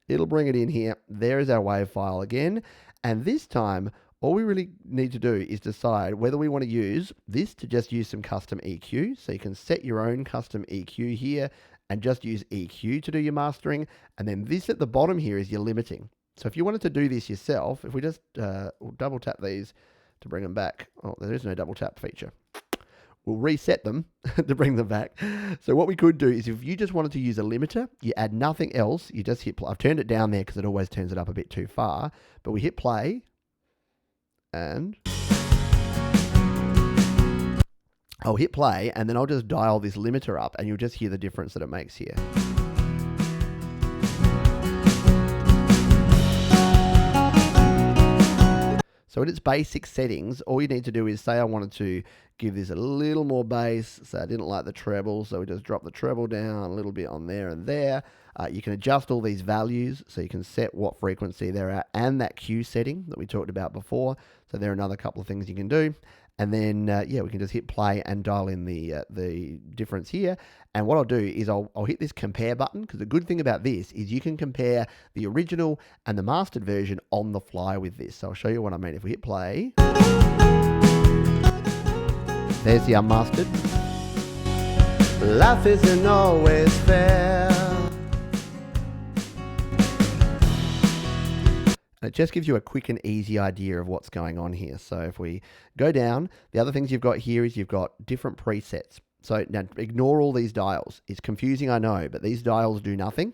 It'll bring it in here. There is our WAV file again. And this time, all we really need to do is decide whether we want to use this to just use some custom EQ. So you can set your own custom EQ here and just use EQ to do your mastering. And then this at the bottom here is your limiting. So if you wanted to do this yourself, if we just we'll double tap these to bring them back. Oh, there is no double tap feature. We'll reset them to bring them back. So what we could do is, if you just wanted to use a limiter, you add nothing else. You just hit play. I've turned it down there because it always turns it up a bit too far. But we hit play, and I'll hit play, and then I'll just dial this limiter up, and you'll just hear the difference that it makes here. So in its basic settings, all you need to do is say I wanted to give this a little more bass. So I didn't like the treble, so we just drop the treble down a little bit on there and there. You can adjust all these values, so you can set what frequency they're at and that Q setting that we talked about before. So there are another couple of things you can do. And then, we can just hit play and dial in the difference here. And what I'll do is I'll hit this compare button, because the good thing about this is you can compare the original and the mastered version on the fly with this. So I'll show you what I mean. If we hit play, there's the unmastered. Life isn't always fair. And it just gives you a quick and easy idea of what's going on here. So if we go down, the other things you've got here is you've got different presets. So now ignore all these dials. It's confusing, I know, but these dials do nothing.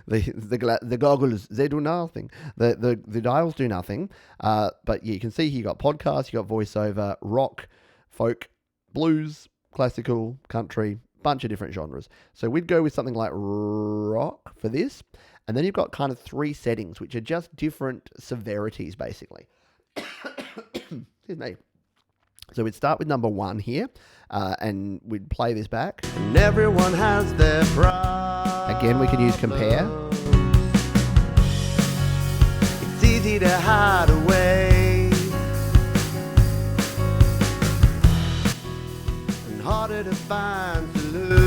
the goggles, they do nothing. The dials do nothing. But you can see here you got podcasts, you got voiceover, rock, folk, blues, classical, country, bunch of different genres. So we'd go with something like rock for this. And then you've got kind of three settings, which are just different severities, basically. Excuse me. So we'd start with number 1 here, and we'd play this back. And everyone has their pride. Again, we can use compare. It's easy to hide away and harder to find solutions.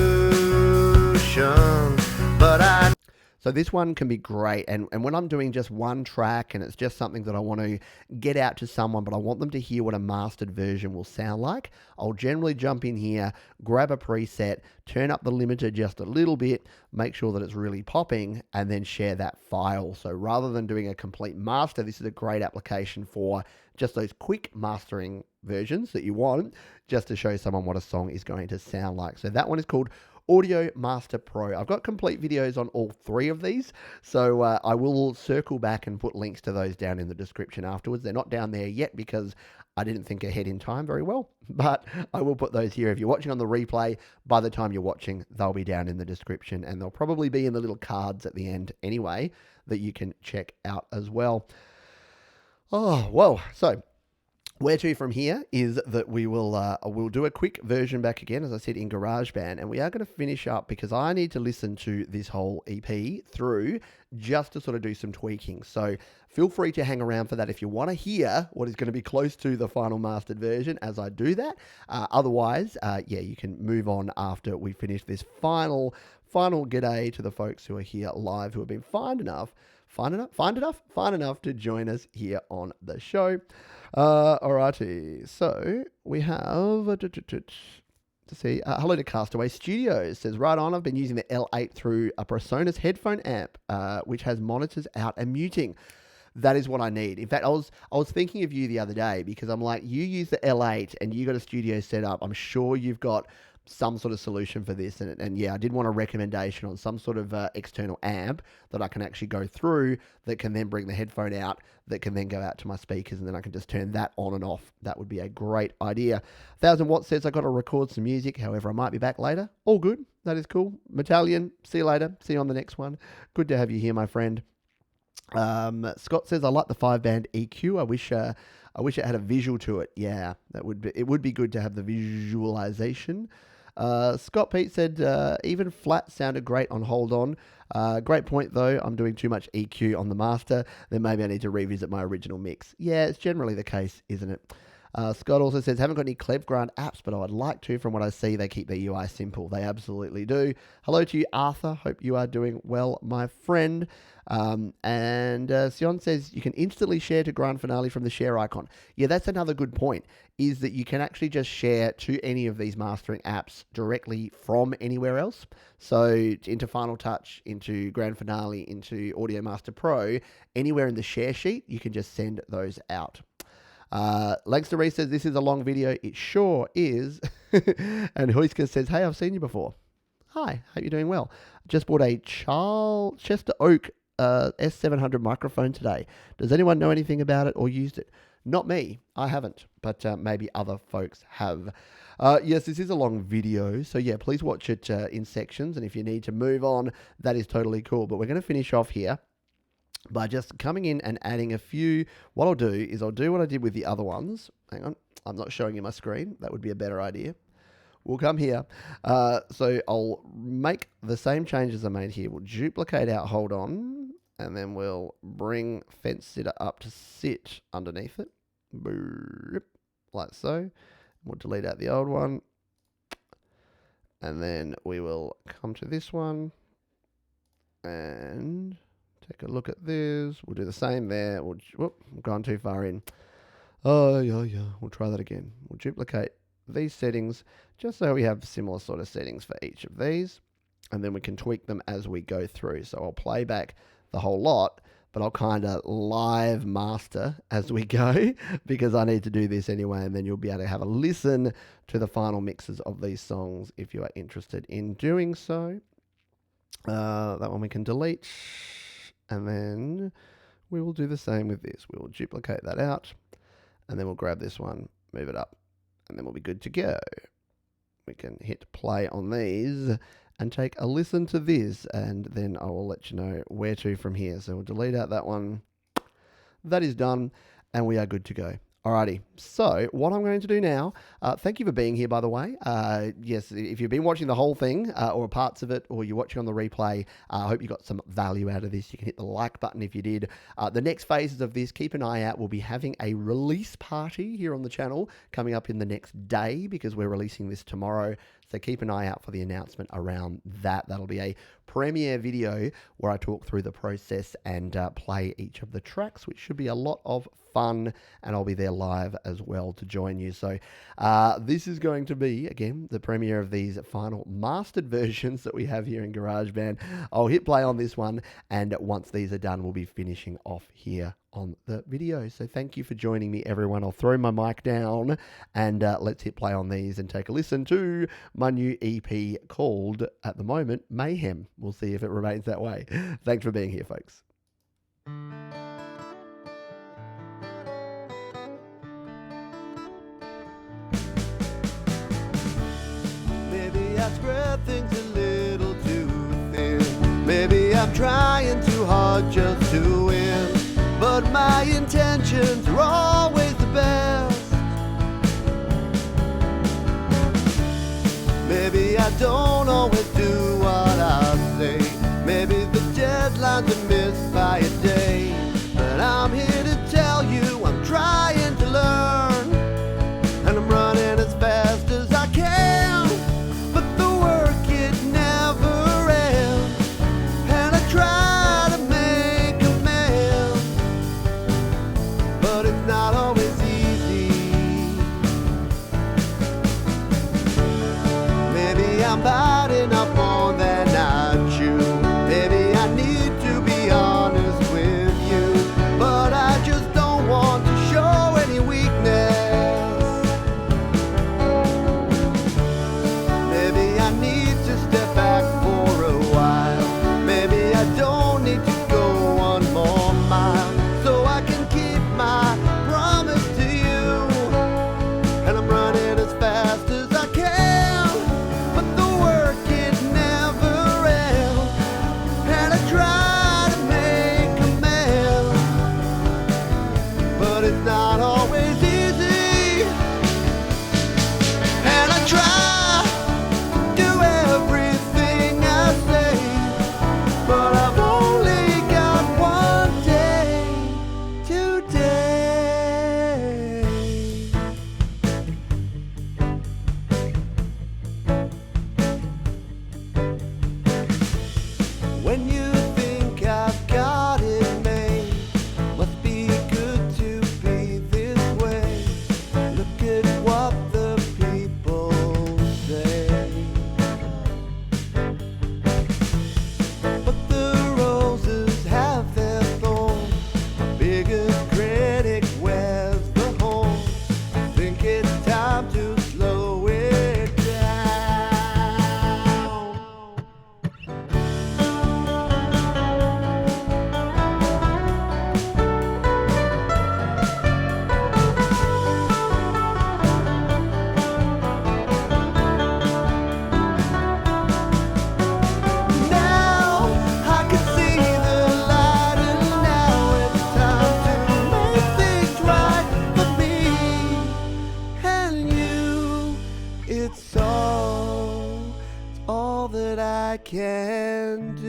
But I So this one can be great, and when I'm doing just one track and it's just something that I want to get out to someone, but I want them to hear what a mastered version will sound like, I'll generally jump in here, grab a preset, turn up the limiter just a little bit, make sure that it's really popping, and then share that file. So rather than doing a complete master, this is a great application for just those quick mastering versions that you want, just to show someone what a song is going to sound like. So that one is called Audio Master Pro. I've got complete videos on all 3 of these, so I will circle back and put links to those down in the description afterwards. They're not down there yet because I didn't think ahead in time very well, but I will put those here. If you're watching on the replay, by the time you're watching, they'll be down in the description, and they'll probably be in the little cards at the end anyway that you can check out as well. Oh, well, so where to from here is that we'll do a quick version back again, as I said, in GarageBand, and we are going to finish up because I need to listen to this whole EP through just to sort of do some tweaking. So feel free to hang around for that if you want to hear what is going to be close to the final mastered version as I do that. Otherwise, you can move on after we finish this final g'day to the folks who are here live, who have been fine enough to join us here on the show. Alrighty, so we have to see. Hello to Castaway Studios. Says, right on, I've been using the L8 through a PreSonus headphone amp, which has monitors out and muting. That is what I need. In fact, I was thinking of you the other day because I'm like, you use the L8 and you got a studio set up. I'm sure you've got some sort of solution for this, and yeah, I did want a recommendation on some sort of external amp that I can actually go through that can then bring the headphone out, that can then go out to my speakers, and then I can just turn that on and off. That would be a great idea. 1000 Watts says I got to record some music, however I might be back later. All good, that is cool. Metallian, see you later, see you on the next one. Good to have you here, my friend. Scott says I like the 5-band EQ. I wish it had a visual to it. Yeah, it would be good to have the visualization. Scott Pete said, even flat sounded great on Hold On. Great point though, I'm doing too much EQ on the master, then maybe I need to revisit my original mix. Yeah, it's generally the case, isn't it? Scott also says, haven't got any Clevgrant apps, but I would like to. From what I see, they keep their UI simple. They absolutely do. Hello to you, Arthur. Hope you are doing well, my friend. And Sion says, you can instantly share to Grand Finale from the share icon. Yeah, that's another good point, is that you can actually just share to any of these mastering apps directly from anywhere else. So into Final Touch, into Grand Finale, into Audio Master Pro, anywhere in the share sheet, you can just send those out. Langston Reese says, this is a long video. It sure is. And Huiska says, hey, I've seen you before. Hi, hope you're doing well. Just bought a Chester Oak S700 microphone today. Does anyone know anything about it or used it? Not me. I haven't, but maybe other folks have. Yes, this is a long video, so yeah, please watch it in sections, and if you need to move on, that is totally cool. But we're going to finish off here by just coming in and adding a few. What I'll do is I'll do what I did with the other ones. Hang on, I'm not showing you my screen. That would be a better idea. We'll come here. So I'll make the same changes I made here. We'll duplicate out Hold On, and then we'll bring Fence Sitter up to sit underneath it. Boop, like so. We'll delete out the old one. And then we will come to this one and take a look at this. We'll do the same there. Whoop, I've gone too far in. Oh, yeah. We'll try that again. We'll duplicate these settings just so we have similar sort of settings for each of these. And then we can tweak them as we go through. So I'll play back the whole lot, but I'll kind of live master as we go because I need to do this anyway, and then you'll be able to have a listen to the final mixes of these songs if you are interested in doing so. That one we can delete, and then we will do the same with this. We will duplicate that out, and then we'll grab this one, move it up, and then we'll be good to go. We can hit play on these and take a listen to this, and then I will let you know where to from here. So we'll delete out that one. That is done, and we are good to go. Alrighty, so what I'm going to do now, thank you for being here, by the way. Yes, if you've been watching the whole thing or parts of it, or you're watching on the replay, I hope you got some value out of this. You can hit the like button if you did. The next phases of this, keep an eye out. We'll be having a release party here on the channel coming up in the next day because we're releasing this tomorrow. So keep an eye out for the announcement around that. That'll be a premiere video where I talk through the process and play each of the tracks, which should be a lot of fun, and I'll be there live as well to join you. So this is going to be, again, the premiere of these final mastered versions that we have here in GarageBand. I'll hit play on this one, and once these are done, we'll be finishing off here on the video. So thank you for joining me, everyone. I'll throw my mic down and let's hit play on these and take a listen to my new EP called, at the moment, Mayhem. We'll see if it remains that way. Thanks for being here, folks. Maybe I spread things a little too thin. Maybe I'm trying too hard just to win. But my intentions are always the best. Maybe I don't always do what I say. Maybe the deadlines are missed by a day. But I'm here to tell you I'm trying to learn, and I'm running as fast as I can. But the work, it never ends, and I try to make amends, but it's not always easy. Maybe I'm biting up more than I chew. Maybe I need to be honest with you, but I just don't want to show any weakness. Maybe I need to step back for a while. Maybe I don't need to go one more mile, so I can keep my promise to you. And I'm running as fast as I can, but the work, it never ends, and I try to make amends, but it's not always easy. And I try to do everything I say, but I've only got one day today. When you think I've got it made, must be good to be this way. Look at what the people say. But the roses have their thorns. My biggest critic wears the horn. I think it's time to slow it down. Now I can see the light, and now it's time to make things right for me and you. It's all that I can do.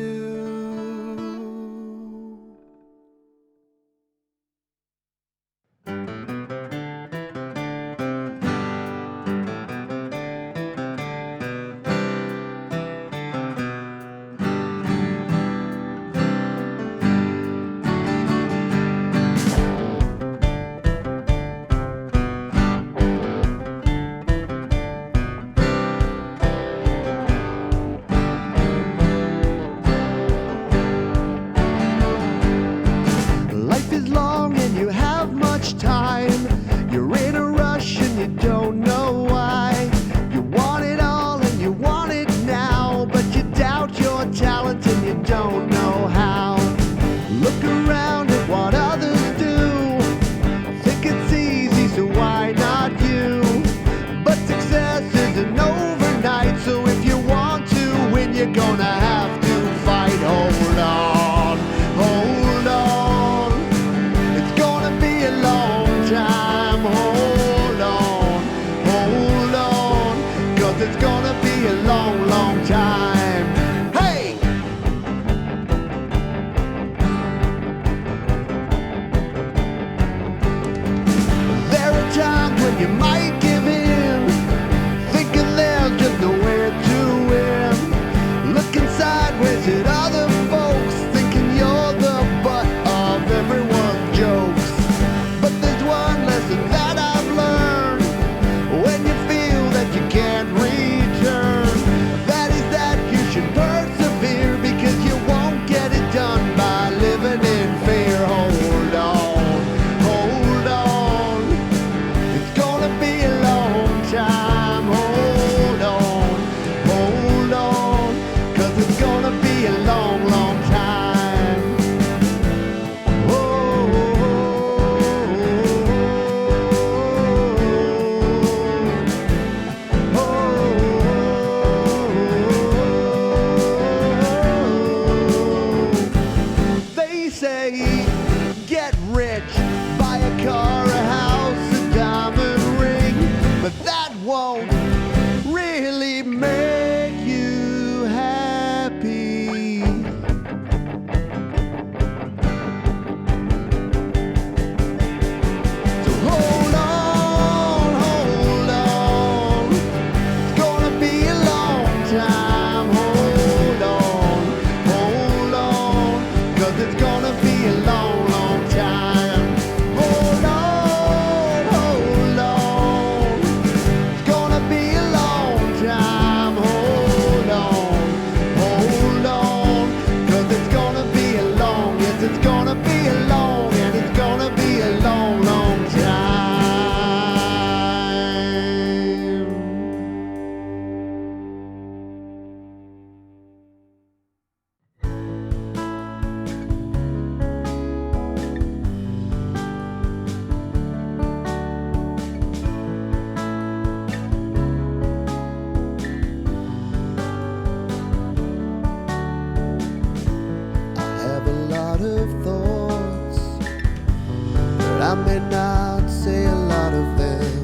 may not say a lot of them.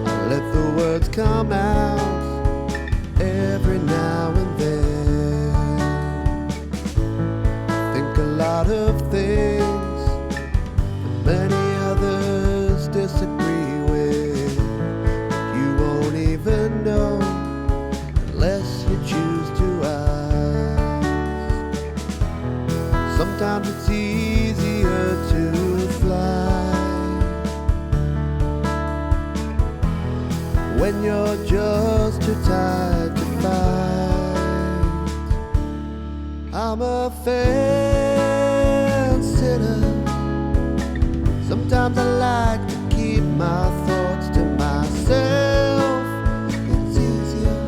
I let the words come out every now and then. I think a lot of things that many others disagree with. You won't even know unless you choose to ask. Sometimes it's easier to fly when you're just too tired to fight. I'm a fence sitter. Sometimes I like to keep my thoughts to myself. It's easier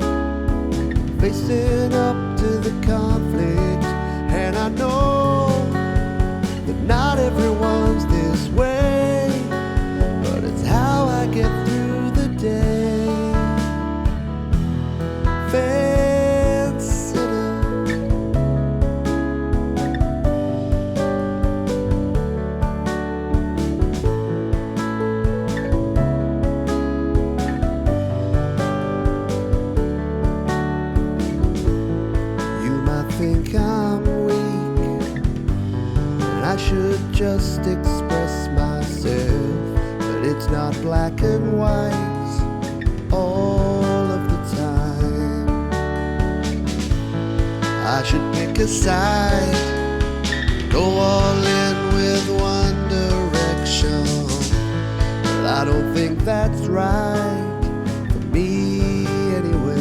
facing up to the conflict, and I know that not everyone's this way, but it's how I get through the day. Fence sitter. You might think I'm weak and I should just express myself, but it's not black and white all of the time. I should pick a side, go all in with one direction, but I don't think that's right for me anyway.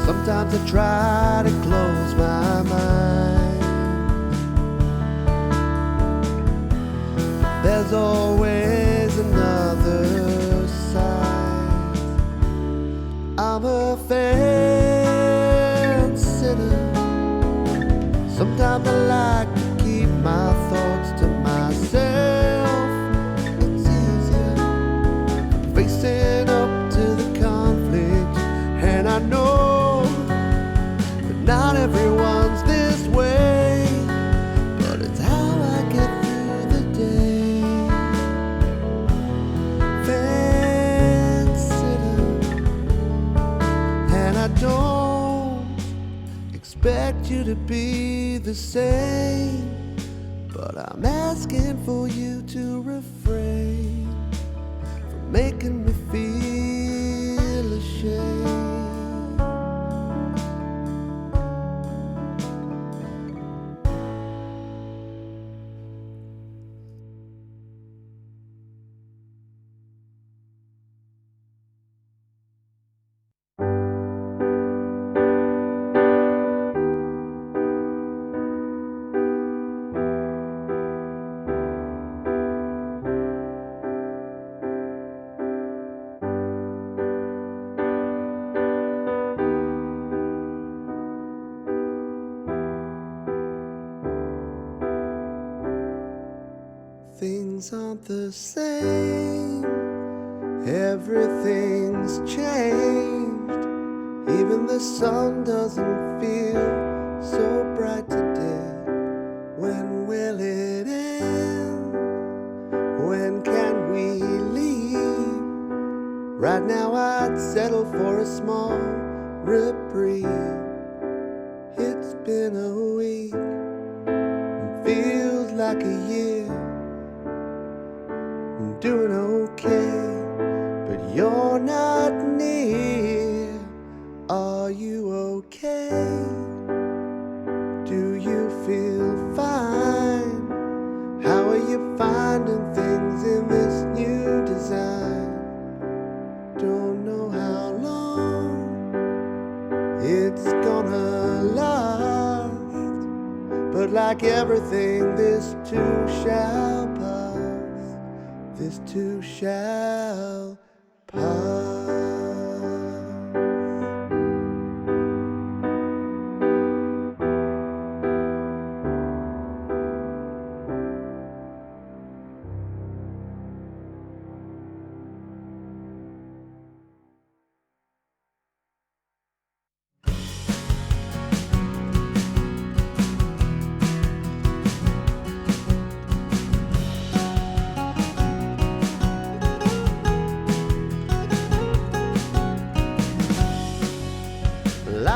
Sometimes I try to close my mind. There's always another side. I'm a fence sitter. Sometimes I like to keep my thoughts to myself. It's easier facing up to the conflict, and I know that not everyone's this way, but it's how I get through the day. Fence sitter. And I don't expect you to be the same, but I'm asking for you to refrain from making me feel ashamed. Things aren't the same, everything's changed. Even the sun doesn't feel so bright today. When will it end? When can we leave? Right now I'd settle for a small reprieve. It's been a week, it feels like a year. I'm doing okay, but you're not near. Are you okay? Do you feel fine? How are you finding things in this new design? Don't know how long it's gonna last, but like everything, this too shall pass. This too shall pass.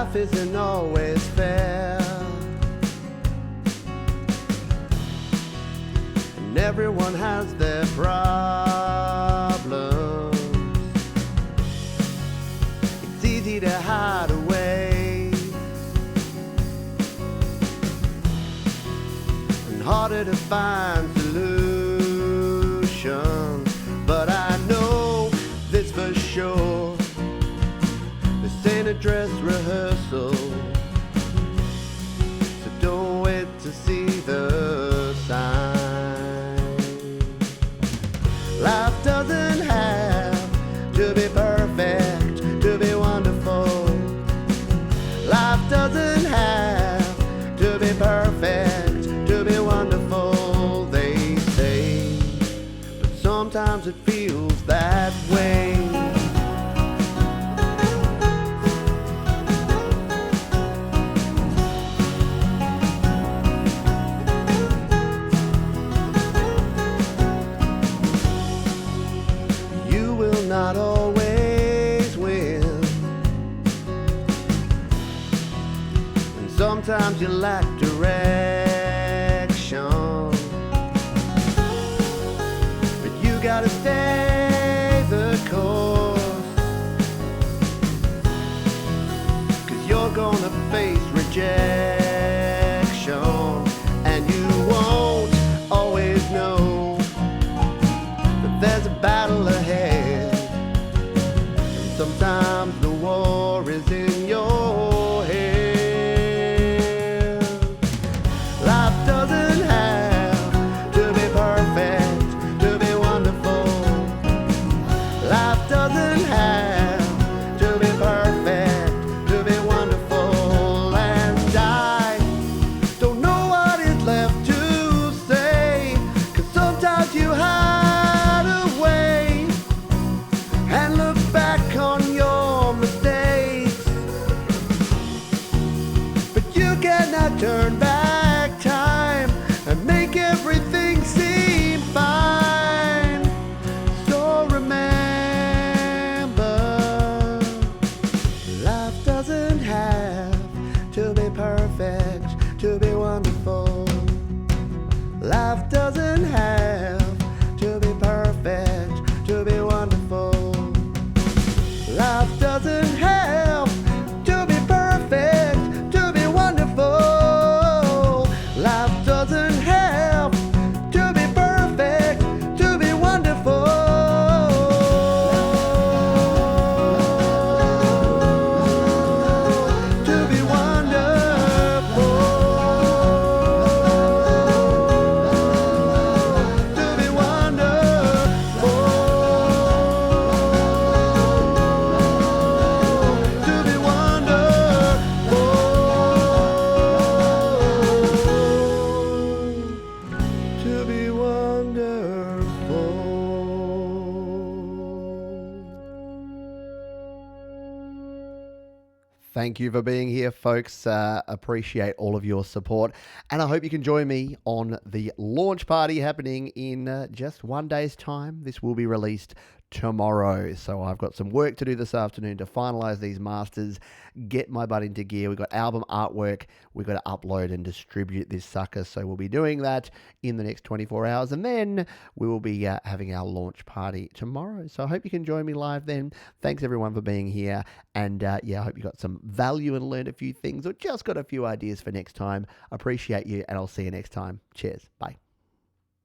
life isn't always fair, and everyone has their problems. It's easy to hide away and harder to find solutions. But I know this for sure, this ain't a dress rehearsal, so don't wait to see the signs. Life doesn't have to be perfect to be wonderful. Life doesn't have to be perfect to be wonderful, they say, but sometimes it feels that way. Not always win, and sometimes you lack direction, but you gotta stay the course, 'cause you're gonna face rejection, and you won't always know that there's a battle ahead. Sometimes the war is in your head. Life doesn't have to be perfect to be wonderful. Life doesn't have to be perfect to be wonderful. And I don't know what is left to say, 'cause sometimes you hide away and look back on your mistakes, but you cannot turn back time and make everything seem fine. So remember, life doesn't have to be perfect to be wonderful. Life doesn't have to be perfect to be wonderful. Life doesn't have to be perfect to be wonderful. Life doesn't have to be perfect to be wonderful. To be wonderful. To be wonderful. To be wonderful. Thank you for being here, folks. Appreciate all of your support. And I hope you can join me on the launch party happening in just one day's time. This will be released tomorrow. So I've got some work to do this afternoon to finalize these masters, get my butt into gear. We've got album artwork. We've got to upload and distribute this sucker. So we'll be doing that in the next 24 hours. And then we will be having our launch party tomorrow. So I hope you can join me live then. Thanks everyone for being here. And yeah, I hope you got some value and learned a few things or just got a few ideas for next time. Appreciate you, and I'll see you next time. Cheers. Bye.